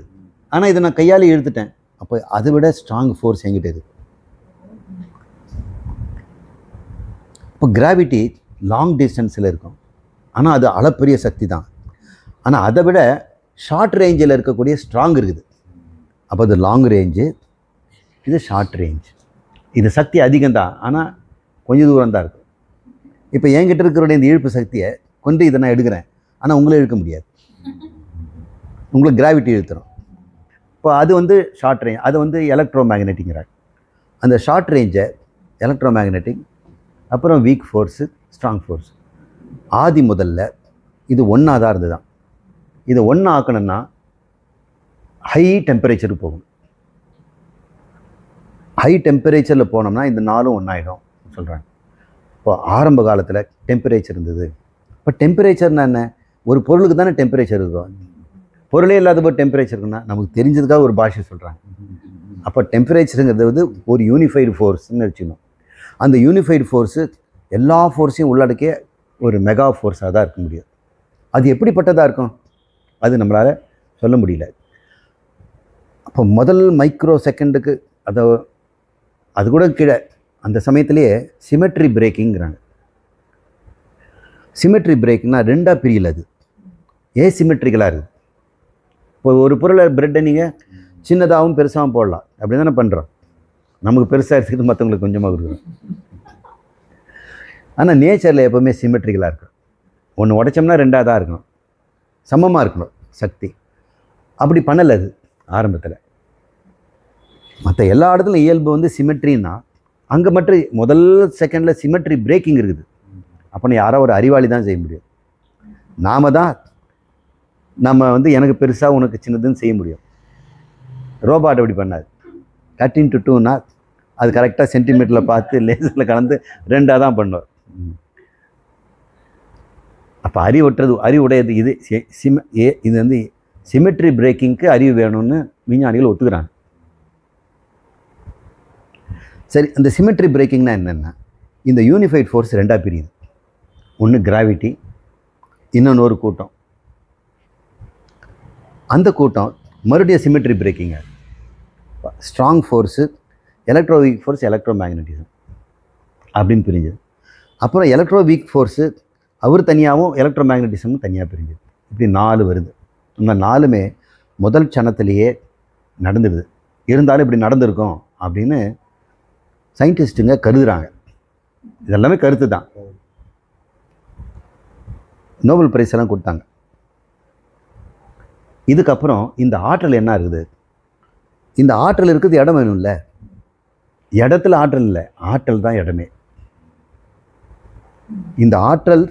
ஆனால் இதை நான் கையால் இழுத்துட்டேன். அப்போ அதை விட ஸ்ட்ராங் ஃபோர்ஸ் என்கிட்ட இருக்குது. இப்போ கிராவிட்டி லாங் டிஸ்டன்ஸில் இருக்கும், ஆனால் அது அளப்பரிய சக்தி தான். ஆனால் அதை விட ஷார்ட் ரேஞ்சில் இருக்கக்கூடிய ஸ்ட்ராங் இருக்குது. அப்போ அது லாங் ரேஞ்சு, இது ஷார்ட் ரேஞ்ச். இது சக்தி அதிகம்தான், ஆனால் கொஞ்சம் தூரம் தான் இருக்கும். இப்போ என்கிட்ட இருக்கிற இந்த இழுப்பு சக்தியை கொண்டு இதை நான் எடுக்கிறேன், ஆனால் உங்களே இழுக்க முடியாது, உங்களுக்கு கிராவிட்டி இழுத்துரும். இப்போ அது ஷார்ட் ரேஞ்ச், அது எலக்ட்ரோ மேக்னெட்டிக்கிறாங்க. அந்த ஷார்ட் ரேஞ்சை எலக்ட்ரோ மேக்னெட்டிக், அப்புறம் வீக் ஃபோர்ஸு, ஸ்ட்ராங் ஃபோர்ஸ். ஆதி முதல்ல இது ஒன்றா தான் இருந்தது தான். இதை ஒன்றா ஆக்கணும்னா ஹை டெம்பரேச்சருக்கு போகணும். ஹை டெம்பரேச்சரில் போனோம்னா இந்த நாளும் ஒன்றாயிடும் சொல்கிறாங்க. இப்போ ஆரம்ப காலத்தில் டெம்பரேச்சர் இருந்தது. இப்போ டெம்பரேச்சர்னா என்ன? ஒரு பொருளுக்கு தானே டெம்பரேச்சர் இருக்கும். பொருளே இல்லாத போது டெம்பரேச்சர் இருக்குன்னா நமக்கு தெரிஞ்சதுக்காக ஒரு பாஷை சொல்கிறாங்க. அப்போ டெம்பரேச்சருங்கிறது ஒரு யூனிஃபைடு ஃபோர்ஸ்ன்னு வச்சுக்கணும். அந்த யூனிஃபைடு ஃபோர்ஸு எல்லா ஃபோர்ஸையும் உள்ளடக்கிய ஒரு மெகா ஃபோர்ஸாக தான் இருக்க முடியும். அது எப்படிப்பட்டதாக இருக்கும் அது நம்மளால் சொல்ல முடியல. அப்போ முதல் மைக்ரோ செகண்டுக்கு அது கூட கீழே அந்த சமயத்திலேயே சிமெட்ரி பிரேக்கிங்கிறாங்க. சிமெட்ரி பிரேக்கிங்னா ரெண்டாக பிரியல, அது ஏசிமெட்ரிக்கலாக இருக்குது. இப்போ ஒரு பொருளை பிரெட்டை நீங்கள் சின்னதாகவும் பெருசாகவும் போடலாம், அப்படி தானே பண்ணுறோம். நமக்கு பெருசாக இருக்குது, மற்றவங்களுக்கு கொஞ்சமாக கொடுக்குறோம். ஆனால் நேச்சரில் எப்போவுமே சிமெட்ரிக்கலாக இருக்கும். ஒன்று உடைச்சோம்னா ரெண்டாக தான் இருக்கணும், சமமாக இருக்கணும் சக்தி. அப்படி பண்ணலை அது ஆரம்பத்தில். மற்ற எல்லா இடத்துலையும் இயல்பு சிமெட்ரின்னா அங்கே மட்டும் முதல் செகண்டில் சிமெட்ரி பிரேக்கிங் இருக்குது. அப்போ யாரோ ஒரு அறிவாளி தான் செய்ய முடியும். நாம தான் நம்ம வந்து எனக்கு பெருசாக உனக்கு சின்னதுன்னு செய்ய முடியும். ரோபாட் அப்படி பண்ணாது. 13:2னா அது கரெக்டாக சென்டிமீட்டரில் பார்த்து லேசரில் கலந்து 2ஆக தான் பண்ணும். அப்போ அறிவுடையது இது. இது வந்து சிமெட்ரி பிரேக்கிங்க்கு அறிவு வேணும்னு விஞ்ஞானிகள் ஒத்துக்கிறாங்க. சரி, அந்த சிமெட்ரி பிரேக்கிங்னா என்னென்னா, இந்த யூனிஃபைட் ஃபோர்ஸ் 2ஆக பிரியுது. ஒன்று கிராவிட்டி, இன்னொன்று ஒரு கூட்டம். அந்த கூட்டம் மறுபடியும் சிமெட்ரி பிரேக்கிங்க. Strong force, electroweak force, electromagnetism அப்படின்னு பிரிஞ்சுது. அப்புறம் எலக்ட்ரோ வீக் ஃபோர்ஸு அவர் தனியாகவும் எலக்ட்ரோ மேக்னட்டிசமும் தனியாக பிரிஞ்சுது. இப்படி 4 வருது. இந்த 4மே முதல் சனத்திலேயே நடந்துடுது. இருந்தாலும் இப்படி நடந்திருக்கும் அப்படின்னு சயின்டிஸ்ட்டுங்க கருதுகிறாங்க. இதெல்லாமே கருத்து தான். நோபல் பிரைஸ் எல்லாம் கொடுத்தாங்க. இதுக்கப்புறம் இந்த ஆற்றல் என்ன இருக்குது? இந்த ஆற்றல் இருக்குது, இடம் வேணும்ல. இடத்துல ஆற்றல் இல்லை, ஆற்றல் தான் இடமே. இந்த ஆற்றல்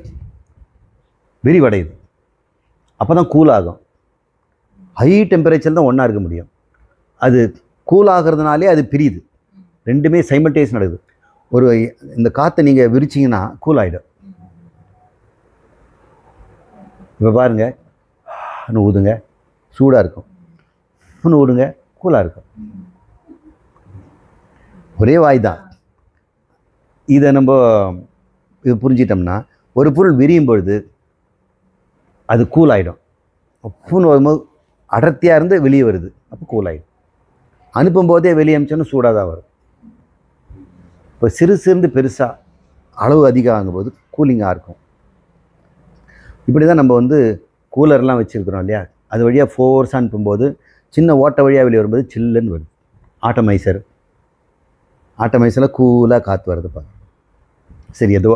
விரிவடையுது, அப்போ தான் கூல் ஆகும். ஹை டெம்பரேச்சர் தான் ஒன்றா இருக்க முடியும். அது கூல் ஆகிறதுனாலே அது பிரியுது. ரெண்டுமே சைமல்டேனியஸ் நடக்குது. ஒரு இந்த காற்றை நீங்கள் விரிச்சிங்கன்னா கூல் ஆகிடும். இப்போ பாருங்கள், இன்னும் ஊதுங்க, சூடாக இருக்கும். இன்னும் ஊடுங்க, கூலாக இருக்கும். ஒரே வாய் தான். இதை நம்ம இது புரிஞ்சிட்டோம்னா, ஒரு பொருள் விரியும் பொழுது அது கூல் ஆகிடும். பூன்னு வரும்போது அடர்த்தியாக இருந்து வெளியே வருது, அப்போ கூல் ஆகிடும். அனுப்பும்போதே வெளியே அனுப்பிச்சோன்னா சூடாக தான் வரும். இப்போ சிறுந்து பெருசாக அளவு அதிகம் ஆகும்போது கூலிங்காக இருக்கும். இப்படி தான் நம்ம வந்து கூலர்லாம் வச்சுருக்கிறோம் இல்லையா, அது வழியாக ஃபோர்ஸாக அனுப்பும்போது சின்ன ஓட்டை வழியாக வெளியே வரும்போது சில்லுன்னு வருது. ஆட்டோமைசரில் கூலாக காற்று வருது பாருங்க. சரி, ஏதோ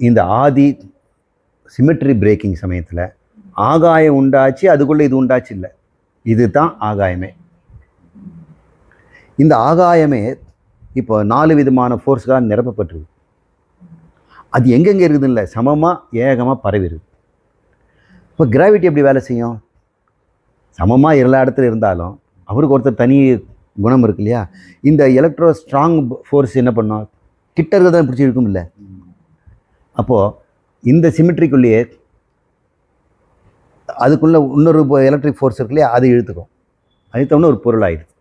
இந்த ஆதி சிமெட்ரி பிரேக்கிங் சமயத்தில் ஆகாயம் உண்டாச்சு, அதுக்குள்ளே இது உண்டாச்சு இல்லை. இது தான் ஆகாயமே. இந்த ஆகாயமே இப்போ 4 விதமான ஃபோர்ஸ்களாக நிரப்பப்பட்டிருக்கு. அது எங்கெங்கே இருக்குதுன்னு இல்லை, சமமாக ஏகமாக பரவிடுது. இப்போ கிராவிட்டி எப்படி வேலை செய்யும்? சமமாக எல்லா இடத்துல இருந்தாலும் அவருக்கு ஒருத்தர் தனி குணம் இருக்கு இல்லையா. இந்த எலக்ட்ரோ ஸ்ட்ராங் ஃபோர்ஸ் என்ன பண்ணோம், கிட்ட இருக்கிறதான் பிடிச்சி இருக்கும் இல்லை. அப்போது இந்த சிமெட்ரிக்குள்ளேயே அதுக்குள்ளே இன்னொரு எலக்ட்ரிக் ஃபோர்ஸ் இருக்கு இல்லையா, அது இழுத்துக்கும். அழுத்தம்னு ஒரு பொருள் ஆகிடுது.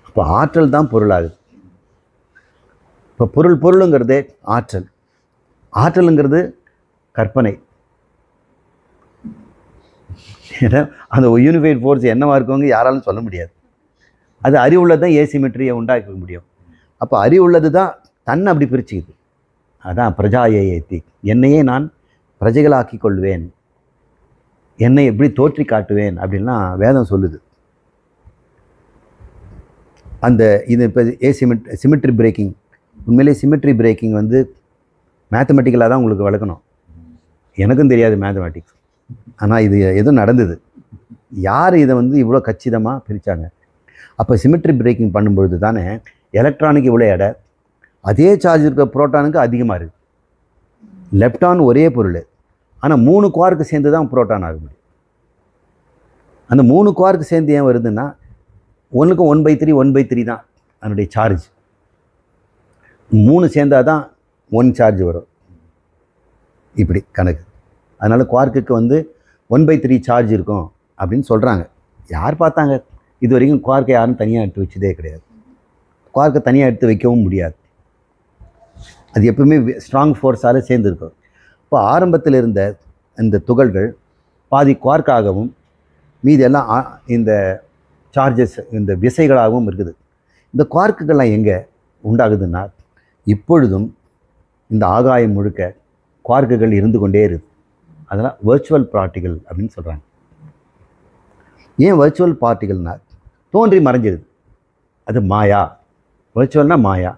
இப்போ ஆற்றல் தான் பொருளாகுது. இப்போ பொருளுங்கிறதே ஆற்றல். ஆற்றலுங்கிறது கற்பனை. ஏன்னா அந்த யூனிஃபைட் ஃபோர்ஸ் என்னவாக இருக்கவங்க யாராலும் சொல்ல முடியாது. அது அறிவுள்ளது தான் ஏசிமெட்ரியை உண்டாக்க முடியும். அப்போ அறிவுள்ளது தான் தன்னை அப்படி பிரிச்சுக்குது. அதான் பிரஜாயேத்தி, என்னையே நான் பிரஜைகளாக்கி கொள்வேன், என்னை எப்படி தோற்றி காட்டுவேன் அப்படின்லாம் வேதம் சொல்லுது. அந்த இது இப்போ சிமெட்ரி பிரேக்கிங், உண்மையிலே சிமெட்ரி பிரேக்கிங் வந்து மேத்தமெட்டிக்கலாக தான் உங்களுக்கு வளர்க்கணும். எனக்கும் தெரியாது மேத்தமெட்டிக்ஸ். ஆனால் இது எதுவும் நடந்தது. யார் இதை வந்து இவ்வளோ கச்சிதமாக பிரித்தாங்க? அப்போ சிமெட்ரி பிரேக்கிங் பண்ணும்பொழுது தானே எலக்ட்ரானுக்கு இவ்வளோ எடை, அதே சார்ஜ் இருக்க புரோட்டானுக்கு அதிகமாக இருக்குது. லெப்டான் ஒரே பொருள், ஆனால் 3 குவார்க்கு சேர்ந்து தான் புரோட்டான் ஆக முடியும். அந்த 3 குவார்க்கு சேர்ந்து ஏன் வருதுன்னா, ஒன்றுக்கும் 1/3 தான் அதனுடைய சார்ஜ். 3 சேர்ந்தால் தான் 1 சார்ஜ் வரும். இப்படி கணக்கு. அதனால் குவார்க்குக்கு வந்து 1/3 சார்ஜ் இருக்கும் அப்படின்னு சொல்கிறாங்க. யார் பார்த்தாங்க? இது வரைக்கும் குவார்க்கை யாரும் தனியாக எடுத்து வச்சதே கிடையாது. குவார்க்கை தனியாக எடுத்து வைக்கவும் முடியாது. அது எப்பவுமே ஸ்ட்ராங் ஃபோர்ஸால் சேர்ந்துருக்கும். இப்போ ஆரம்பத்தில் இருந்த இந்த துகள்கள் பாதி குவார்க்காகவும் மீதி எல்லாம் இந்த சார்ஜஸ், இந்த விசைகளாகவும் இருக்குது. இந்த குவார்க்குகள்லாம் எங்கே உண்டாகுதுன்னா, இப்பொழுதும் இந்த ஆகாயம் முழுக்க குவார்க்குகள் இருந்து கொண்டே இருக்குது. அதெல்லாம் வர்ச்சுவல் பார்ட்டிகள் அப்படின்னு சொல்கிறாங்க. ஏன் வர்ச்சுவல் பார்ட்டிகள்னால் தோன்றி மறைஞ்சிருது, அது மாயா. வர்ச்சுவல்னால் மாயா,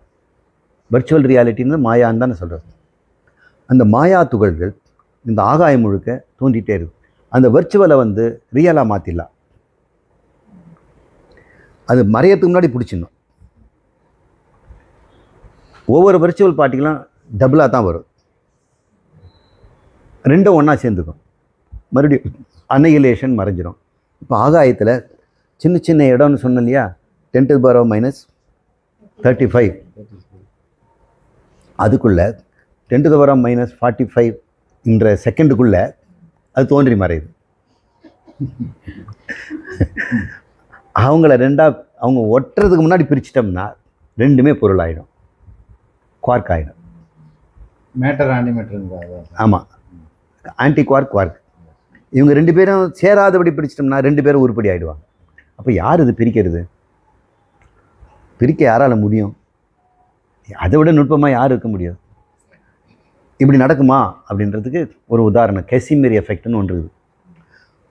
வர்ச்சுவல் ரியாலிட்டின்னு மாயான்னு தானே சொல்கிறது. அந்த மாயா துகள்கள் இந்த ஆகாயம் முழுக்க தோன்றிகிட்டே இருக்குது. அந்த வர்ச்சுவலை வந்து ரியலாக மாற்றிடலாம். அது மறையத்துக்கு முன்னாடி பிடிச்சிடணும். ஒவ்வொரு விர்ச்சுவல் பார்ட்டிகளும் டபுளாக தான் வரும், ரெண்டும் ஒன்றா சேர்ந்துக்கும், மறுபடியும் அன்னைகிலேஷன் மறைஞ்சிரும். இப்போ ஆகாயத்தில் சின்ன சின்ன இடம்னு சொன்னோம் இல்லையா, 10⁻⁻35 அதுக்குள்ளே 10⁻⁻45 என்ற செகண்டுக்குள்ளே அது தோன்றி மறையுது. அவங்கள அவங்க ஒட்டுறதுக்கு முன்னாடி பிரிச்சிட்டோம்னா ரெண்டுமே பொருள் ஆகிடும், குவார்க் ஆகிடும். மேட்டர் ஆன்டிமேட்டர். ஆமாம், ஆன்டி குவார்க் குவார்க். இவங்க ரெண்டு பேரும் சேராதபடி பிரிச்சிட்டோம்னா ரெண்டு பேரும் உருப்படி ஆகிடுவாங்க. அப்போ யார் இது பிரிக்கிறது? பிரிக்க யாரால் முடியும்? அதை விட நுட்பமாக யார் இருக்க முடியும்? இப்படி நடக்குமா அப்படின்றதுக்கு ஒரு உதாரணம், கெசிமிர் எஃபெக்ட்னு ஒன்று இருக்குது.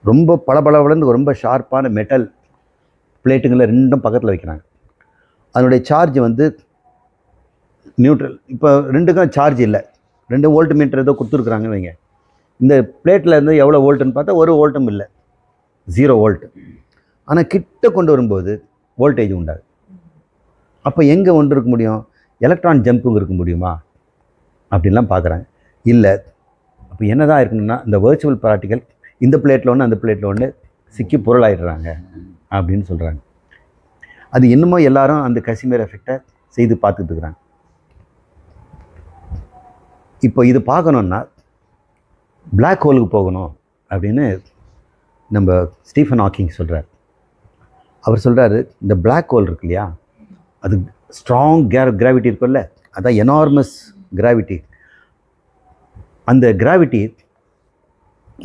ரொம்ப பளபளன்னு ரொம்ப ஷார்ப்பான மெட்டல் பிளேட்டுங்களை ரெண்டும் பக்கத்தில் வைக்கிறாங்க. அதனுடைய சார்ஜ் வந்து நியூட்ரல். இப்போ ரெண்டுக்கும் சார்ஜ் இல்லை, 2 வோல்ட் மீட்டர் ஏதோ கொடுத்துருக்குறாங்கன்னு வைங்க. இந்த பிளேட்டில் இருந்து எவ்வளோ வோல்ட்டுன்னு பார்த்தா 1 வோல்ட்டும் இல்லை, 0 வோல்ட். ஆனால் கிட்ட கொண்டு வரும்போது வோல்டேஜ் உண்டாது. அப்போ எங்கே ஒன்று இருக்க முடியும்? எலக்ட்ரான் ஜம்புங்க இருக்க முடியுமா அப்படின்லாம் பார்க்குறாங்க. இல்லை. அப்போ என்ன தான் இருக்கணும்னா இந்த வர்ச்சுவல் பார்ட்டிகல் இந்த பிளேட்டில் ஒன்று அந்த பிளேட்டில் ஒன்று சிக்கி பொருளாயிடுறாங்க அப்படின்னு சொல்கிறாங்க. அது இன்னமும் எல்லாரும் அந்த கசிமீர் எஃபெக்டை செய்து பார்த்துட்டு இருக்கிறாங்க. இப்போ இது பார்க்கணுன்னா பிளாக் ஹோலுக்கு போகணும் அப்படின்னு நம்ம ஸ்டீஃபன் ஹாக்கிங் சொல்கிறார். அவர் சொல்கிறாரு, இந்த பிளாக் ஹோல் இருக்கு இல்லையா, அது ஸ்ட்ராங் கிராவிட்டி இருக்குல்ல, அதான் எனார்மஸ் கிராவிட்டி. அந்த கிராவிட்டி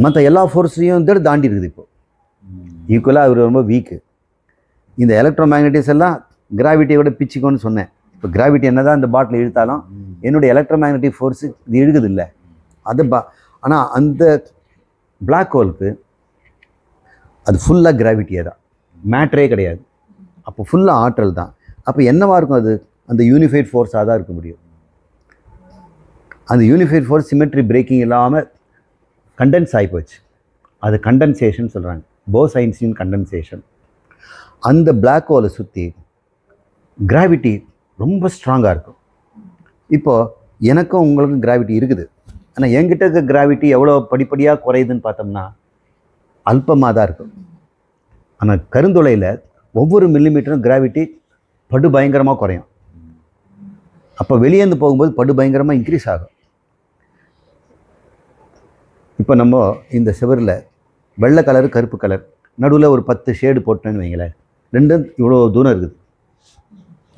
மற்ற எல்லா ஃபோர்ஸையும் தாண்டி இருக்குது. இப்போ ஈக்குவலாக அவர் ரொம்ப வீக்கு. இந்த எலக்ட்ரோ மேக்னட்டிக்ஸ் எல்லாம் கிராவிட்டியோட பிச்சுக்கோன்னு சொன்னேன். இப்போ கிராவிட்டி என்ன தான் இந்த பாட்டில் இழுத்தாலும் என்னுடைய எலக்ட்ரோ மேக்னட்டிக் ஃபோர்ஸு இது இழுக்குது இல்லை அது ஆனால் அந்த பிளாக் ஹோலுக்கு அது ஃபுல்லாக கிராவிட்டியே தான், மேட்ரே கிடையாது. அப்போ ஃபுல்லாக ஆற்றல் தான். அப்போ என்னவாக இருக்கும்? அது அந்த யூனிஃபைட் ஃபோர்ஸாக தான் இருக்க முடியும். அந்த யூனிஃபைட் ஃபோர்ஸ் சிமெட்ரி பிரேக்கிங் இல்லாமல் கண்டென்ஸ் ஆகி போச்சு. அது கண்டென்சேஷன் சொல்கிறாங்க, போஸ்-ஐன்ஸ்டீன் கண்டென்சேஷன். அந்த பிளாக் ஹோலை சுற்றி கிராவிட்டி ரொம்ப ஸ்ட்ராங்காக இருக்கும். இப்போது எனக்கும் உங்களுக்கும் கிராவிட்டி இருக்குது. ஆனால் என்கிட்ட இருக்க கிராவிட்டி எவ்வளோ படிப்படியாக குறையுதுன்னு பார்த்தோம்னா அல்பமாக தான் இருக்கும். ஆனால் கருந்துளையில் ஒவ்வொரு மில்லிமீட்டரும் கிராவிட்டி படு பயங்கரமாக குறையும். அப்போ வெளியேந்து போகும்போது படு பயங்கரமாக இன்க்ரீஸ் ஆகும். இப்போ நம்ம இந்த சிவரில் வெள்ளை கலரு கருப்பு கலர் நடுவில் ஒரு 10 ஷேடு போட்டேன்னு வைங்களேன், ரெண்டும் இவ்வளோ தூரம் இருக்குது.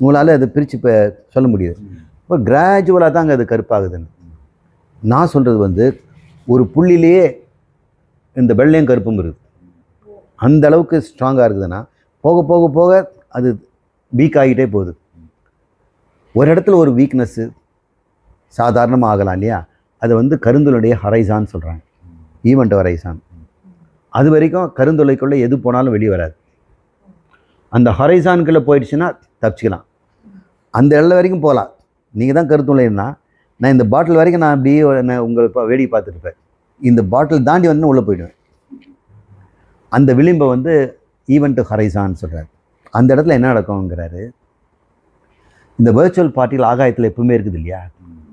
உங்களால் அதை பிரித்து இப்போ சொல்ல முடியாது. இப்போ கிராஜுவலாக தாங்க அது கருப்பாகுதுன்னு நான் சொல்கிறது வந்து ஒரு புள்ளிலேயே இந்த வெள்ளையும் கருப்பும் இருக்குது. அந்த அளவுக்கு ஸ்ட்ராங்காக இருக்குதுன்னா போக போக போக அது வீக் ஆகிட்டே போகுது. ஒரு இடத்துல ஒரு வீக்னஸ்ஸு சாதாரணமாக ஆகலாம் இல்லையா, அதை வந்து கருந்துளையுடைய ஹரைசான்னு சொல்கிறாங்க, ஈவெண்ட் ஹரைசான். அது வரைக்கும் கருந்துளைக்குள்ளே எது போனாலும் வெளியே வராது. அந்த ஹரைசான்குள்ளே போயிடுச்சுன்னா தப்பிச்சிக்கலாம். அந்த எல்லை வரைக்கும் போகலாம். நீங்கள் தான் கருத்துளைன்னா நான் இந்த பாட்டில் வரைக்கும் நான் அப்படியே உங்களை வேடிக்கை பார்த்துட்டு இருப்பேன். இந்த பாட்டில் தாண்டி வந்து உள்ளே போயிடுவேன். அந்த விளிம்பை வந்து ஈவெண்ட் ஹரைசான்னு சொல்கிறார். அந்த இடத்துல என்ன நடக்கும்ங்கிறாரு, இந்த வர்ச்சுவல் பார்ட்டிகள் ஆகாயத்தில் எப்பவுமே இருக்குது இல்லையா,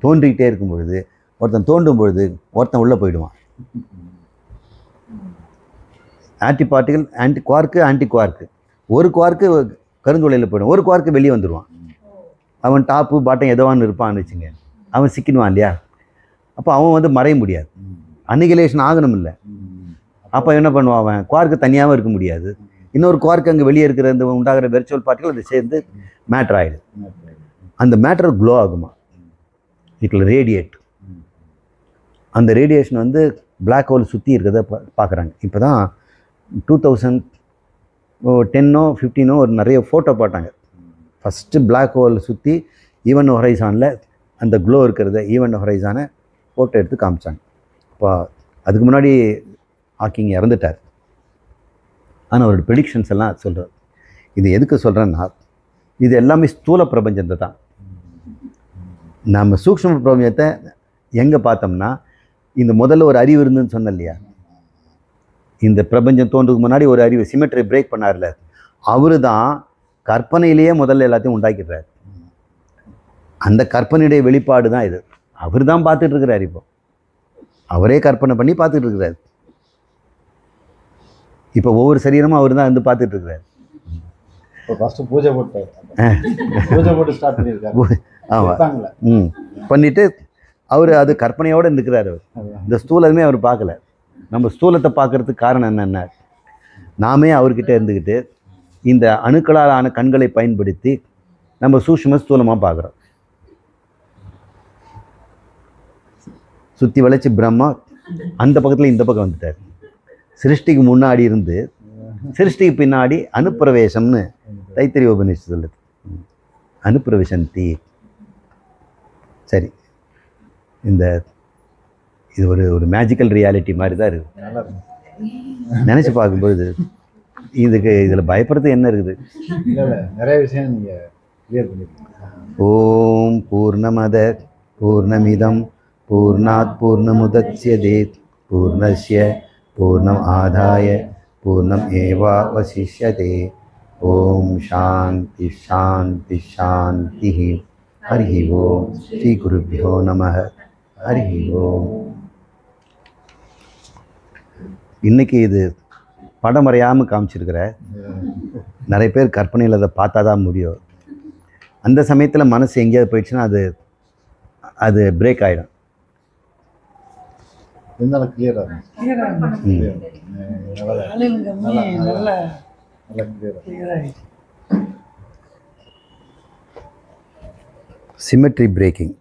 தோன்றிக்கிட்டே இருக்கும் பொழுது ஒருத்தன் தோண்டும் பொழுது ஒருத்தன் உள்ளே போயிடுவான். ஆன்டி பார்ட்டிகள், ஆன்டி குவார்க்கு, ஒரு குவார்க்கு கருந்துளையில் போயிடும், ஒரு குவார்க்கு வெளியே வந்துடுவான். அவன் டாப்பு பாட்டம் எதவான்னு இருப்பான்னு வச்சுங்க, அவன் சிக்கிடுவான் இல்லையா. அப்போ அவன் வந்து மறைய முடியாது, அன்னிகிலேஷன் ஆகணும் இல்லை. அப்போ என்ன பண்ணுவான், அவன் குவார்க்கு தனியாகவும் இருக்க முடியாது. இன்னொரு குவார்க்கு அங்கே வெளியே இருக்கிற இந்த உண்டாகிற வெர்ச்சுவல் பார்ட்டிகள் அதை சேர்ந்து மேட்டர் ஆகிடுது. அந்த மேட்டர் க்ளோ ஆகுமா, இட் வில் ரேடியேட். அந்த ரேடியேஷன் வந்து பிளாக் ஹோல் சுற்றி இருக்கிறத பார்க்குறாங்க. இப்போ தான் 2010 15 ஒரு நிறைய ஃபோட்டோ போட்டாங்க. ஃபஸ்ட்டு பிளாக் ஹோல் சுற்றி ஈவெண்ட் ஹொரைசானில் அந்த க்ளோ இருக்கிறத ஈவெண்ட் ஹொரைசானை ஃபோட்டோ எடுத்து காமிச்சாங்க. இப்போ அதுக்கு முன்னாடி ஹாக்கிங் இறந்துட்டார். ஆனால் அவரோட ப்ரெடிக்ஷன்ஸ் எல்லாம் சொல்கிறார். இது எதுக்கு சொல்கிறேன்னா, இது எல்லாமே ஸ்தூல பிரபஞ்சத்தை தான். நம்ம சூக்ஷ்ம பிரபஞ்சத்தை எங்கே பார்த்தோம்னா, இந்த முதல்ல ஒரு அறிவு இருந்துன்னு சொன்ன இல்லையா, இந்த பிரபஞ்சம் தோன்றதுக்கு முன்னாடி ஒரு அறிவு சிமெட்ரி பிரேக் பண்ணார்ல, அவரு தான் கற்பனையிலேயே முதல்ல எல்லாத்தையும் உண்டாக்கிடுறாரு. அந்த கற்பனையுடைய வெளிப்பாடு தான் இது. அவர் தான் பார்த்துட்டு இருக்கிறார். இப்போ அவரே கற்பனை பண்ணி பார்த்துட்டு இருக்கிறார். இப்போ ஒவ்வொரு சரீரமும் அவர் தான் வந்து பார்த்துட்டு இருக்கிறார். இப்போ ஃபஸ்ட்டு பூஜை போட்டு ஸ்டார்ட் பண்ணியிருக்காரு. ஆமாம். பண்ணிவிட்டு அவர் அது கற்பனையோடு இருக்கிறார். அவர் இந்த ஸ்தூலமே அவர் பார்க்கல. நம்ம ஸ்தூலத்தை பார்க்கறதுக்கு காரணம் என்னென்ன, நாமே அவர்கிட்ட இருந்துக்கிட்டு இந்த அணுக்களால் ஆன கண்களை பயன்படுத்தி நம்ம சூக்ஷ்ம ஸ்தூலமாக பார்க்குறோம். சுற்றி வளைச்சி பிரம்மா அந்த பக்கத்தில் இந்த பக்கம் வந்துட்டார். சிருஷ்டிக்கு முன்னாடி இருந்து சிருஷ்டிக்கு பின்னாடி அனுப்பிரவேசம்னு தைத்திரிய உபநிஷத்து சொல்லுது. அனுப்பிரவேசந்தி. சரி, இது ஒரு மேஜிக்கல் ரியாலிட்டி மாதிரி தான் இருக்குது. நினச்சி பார்க்கும்பொழுது இதில் பயப்படுறது என்ன இருக்குது? நிறைய விஷயம் நீங்கள் கிளியர் பண்ணிருக்கீங்க. ஓம் பூர்ணமத பூர்ணமிதம் பூர்ணாத் பூர்ணமுதச்யதே பூர்ணஸ்ய பூர்ணம் ஆதாய பூர்ணம் ஏவாவசிஷ்யதே. ஓம் சாந்தி சாந்தி சாந்தி. ஹரி ஓம். ஸ்ரீ குருभ्यो நமः. ஹரி ஓம். இன்னைக்கு இது படம் வரையாமல் காமிச்சிருக்கிற நிறைய பேர் கற்பனையில் அதை பார்த்தா தான் முடியும். அந்த சமயத்தில் மனசு எங்கேயாவது போயிடுச்சுன்னா அது பிரேக் ஆகிடும். இருந்தாலும் கிளியராக சிமெட்ரி பிரேக்கிங்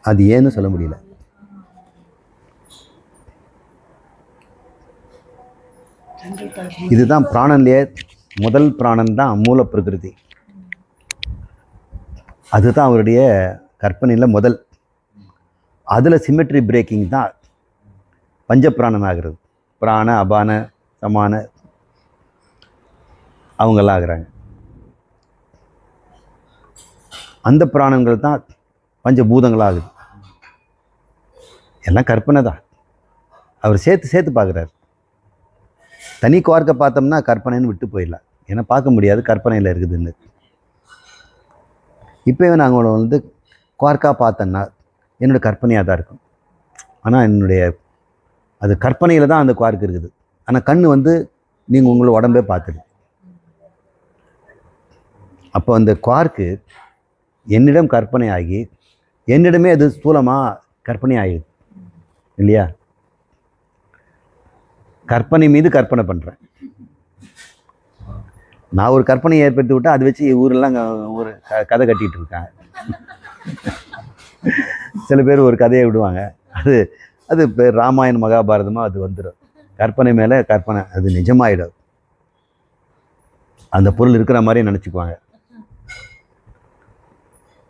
அது ஏன்னு சொல்ல முடியல. இதுதான் பிராணன்லேயே முதல் பிராணன் தான் மூல பிரகிருதி. அதுதான் அவருடைய கற்பனையில் முதல். அதில் சிமெட்ரி பிரேக்கிங் தான் பஞ்சப்பிராணன் ஆகிறது. பிராண அபான சமான அவங்கெல்லாம் ஆகிறாங்க. அந்த பிராணங்கள் தான் பஞ்சபூதங்களாகுது. எல்லாம் கற்பனை தான். அவர் சேர்த்து பார்க்குறாரு. தனி குவார்க்க பார்த்தோம்னா கற்பனைன்னு விட்டு போயிடலாம். ஏன்னா பார்க்க முடியாது, கற்பனையில் இருக்குதுன்னு. இப்போவே நாங்கள் வந்து குவார்க்காக பார்த்தோன்னா என்னோடய கற்பனையாக தான் இருக்கும். ஆனால் அது கற்பனையில் தான் அந்த குவார்க்கு இருக்குது. ஆனால் கண் வந்து நீங்கள் உங்களை உடம்பே பார்த்துடு. அப்போ அந்த குவார்க்கு என்னிடம் கற்பனை ஆகி என்னிடமே அது ஸ்தூலமாக கற்பனை ஆகிடுது இல்லையா? கற்பனை மீது கற்பனை பண்ணுறேன். நான் ஒரு கற்பனையை ஏற்படுத்தி விட்டால் அதை வச்சு ஊரெல்லாம் ஒரு கதை கட்டிகிட்டு இருக்காங்க. சில பேர் ஒரு கதையை விடுவாங்க. அது ராமாயணம் மகாபாரதமாக அது வந்துடும். கற்பனை மேலே கற்பனை அது நிஜமாயிடும். அந்த பொருள் இருக்கிற மாதிரியே நினச்சிக்குவாங்க.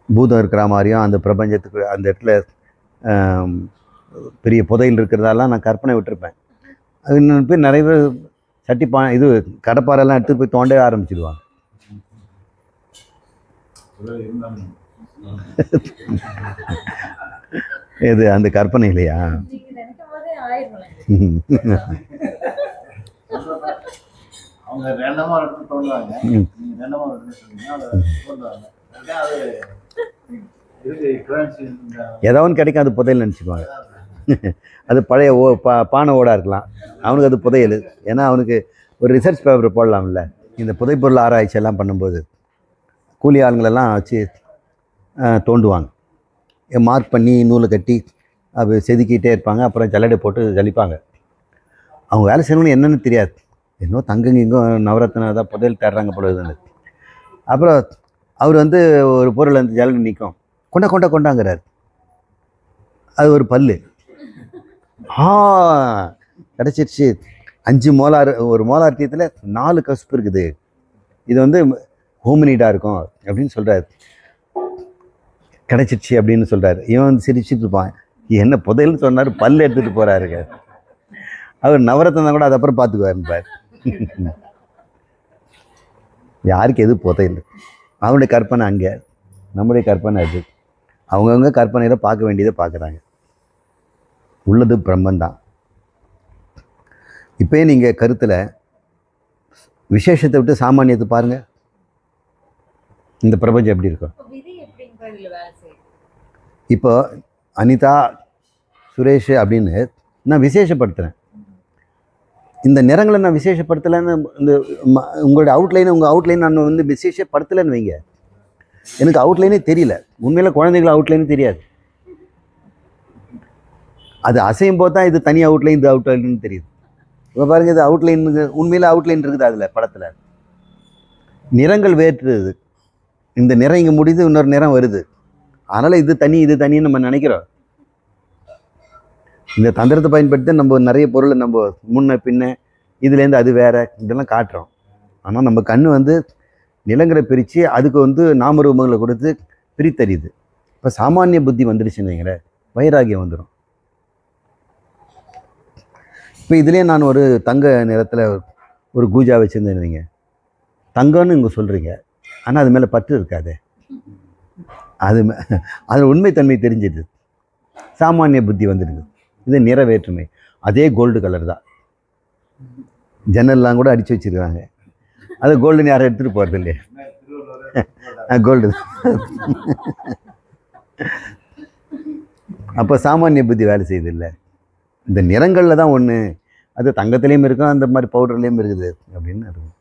பூதம் இருக்கிற மாதிரியும் அந்த பிரபஞ்சத்துக்கு அந்த இடத்துல பெரிய புதையில் இருக்கிறதாலாம் நான் கற்பனை விட்டுருப்பேன். அது இன்னொரு பேர் நிறைய பேர் இது கடப்பாரெல்லாம் எடுத்துகிட்டு போய் தோண்டவே ஆரம்பிச்சிடுவாங்க. இது அந்த கற்பனை இல்லையா? ஏதோ ஒன்று கிடைக்கும், அது புதையல் நினச்சிக்குவாங்க. அது பழைய பானை ஓடாக இருக்கலாம், அவனுக்கு அது புதையல். ஏன்னா அவனுக்கு ஒரு ரிசர்ச் பேப்பர் போடலாம்ல. இந்த புதைப்பொருள் ஆராய்ச்சி எல்லாம் பண்ணும்போது கூலி ஆளுங்களெல்லாம் வச்சு தோண்டுவாங்க. மார்க் பண்ணி நூலை கட்டி அது செதுக்கிட்டே இருப்பாங்க. அப்புறம் ஜல்லடை போட்டு ஜலிப்பாங்க. அவங்க வேலை செய்யணும்னு என்னென்னு தெரியாது. இன்னும் தங்கங்க இங்கோ நவரத்னா தான் புதையல் தர்றாங்க பொழுதுன்னு. அப்புறம் அவர் வந்து ஒரு பொருள் வந்து ஜல்லடை நிற்கும். கொண்டாங்கிறார். அது ஒரு பல்லு. கிடச்சிருச்சு. 5 மோலார், ஒரு மோலார்த்தியத்தில் 4 கஸ்பு இருக்குது. இது வந்து ஹோமினிடாக இருக்கும் அப்படின்னு சொல்கிறார். கிடச்சிருச்சு அப்படின்னு சொல்கிறார். இவன் வந்து சிரிச்சுட்டு இருப்பான். என்ன புதையல்னு சொன்னார், பல்லு எடுத்துகிட்டு போகிறாருங்க. அவர் நவரத்னா கூட அது அப்புறம் பார்த்துக்குவாருப்பார். யாருக்கு எது புதையல்? அவனுடைய கற்பனை அங்கே, நம்முடைய கற்பனை அது. அவங்கவுங்க கற்பனையில் பார்க்க வேண்டியதை பார்க்குறாங்க. உள்ளது பிரம்மந்தான். இப்போயே நீங்கள் கருத்தில் விசேஷத்தை விட்டு சாமானியத்தை பாருங்கள். இந்த பிரபஞ்சம் எப்படி இருக்கும்? இப்போ அனிதா, சுரேஷ் அப்படின்னு நான் விசேஷப்படுத்துகிறேன். இந்த நிறங்களை நான் விசேஷப்படுத்தலைன்னு இந்த உங்களோட அவுட்லைனை உங்கள் அவுட்லைன் நான் வந்து விசேஷப்படுத்தலைன்னு வைங்க, எனக்கு அவுட்லைனே தெரியல. உண்மையில் குழந்தைகள் அவுட்லைனே தெரியாது. அது அசையும் போது தான் இது தனி அவுட்லைன், இது அவுட்லைன்னு தெரியுது. இப்போ பாருங்கள், இது அவுட்லைனுக்கு உண்மையில் அவுட்லைன் இருக்குது. அதில் படத்தில் நிறங்கள் வேற்றுது. இந்த நிறம் இங்கே முடியுது, இன்னொரு நிறம் வருது. அதனால் இது தனி இது தனின்னு நம்ம நினைக்கிறோம். இந்த தந்திரத்தை பயன்படுத்தி நம்ம நிறைய பொருளை நம்ம முன்ன பின்ன இதுலேருந்து அது வேற இதெல்லாம் காட்டுறோம். ஆனால் நம்ம கண் வந்து நிலங்களை பிரித்து அதுக்கு வந்து நாமரூபங்களை கொடுத்து பிரித்தறியுது. இப்போ சாமானிய புத்தி வந்துடுச்சுன்னு வைங்களேன், வைராகியம் வந்துடும். இப்போ இதுலேயே நான் ஒரு தங்க நிறத்தில் ஒரு கூஜா வச்சுருந்தேன்னு வைங்க, தங்கம்னு இங்கே சொல்கிறீங்க, ஆனால் அது மேலே பற்று இருக்காது. அது உண்மைத்தன்மை தெரிஞ்சிடுது, சாமானிய புத்தி வந்துடுது. இது நிற வேற்றுமை. அதே கோல்டு கலர் தான், ஜன்னல்லாம் கூட அடித்து வச்சுருக்காங்க. அது கோல்டுன்னு யாரும் எடுத்துகிட்டு போகிறது இல்லையா, கோல்டு. அப்போ சாமானிய புத்தி வேலை செய்யுது இல்லை. இந்த நிறங்களில் தான் ஒன்று, அது தங்கத்துலேயும் இருக்கும், அந்த மாதிரி பவுடர்லேயும் இருக்குது அப்படின்னு இருக்கும்.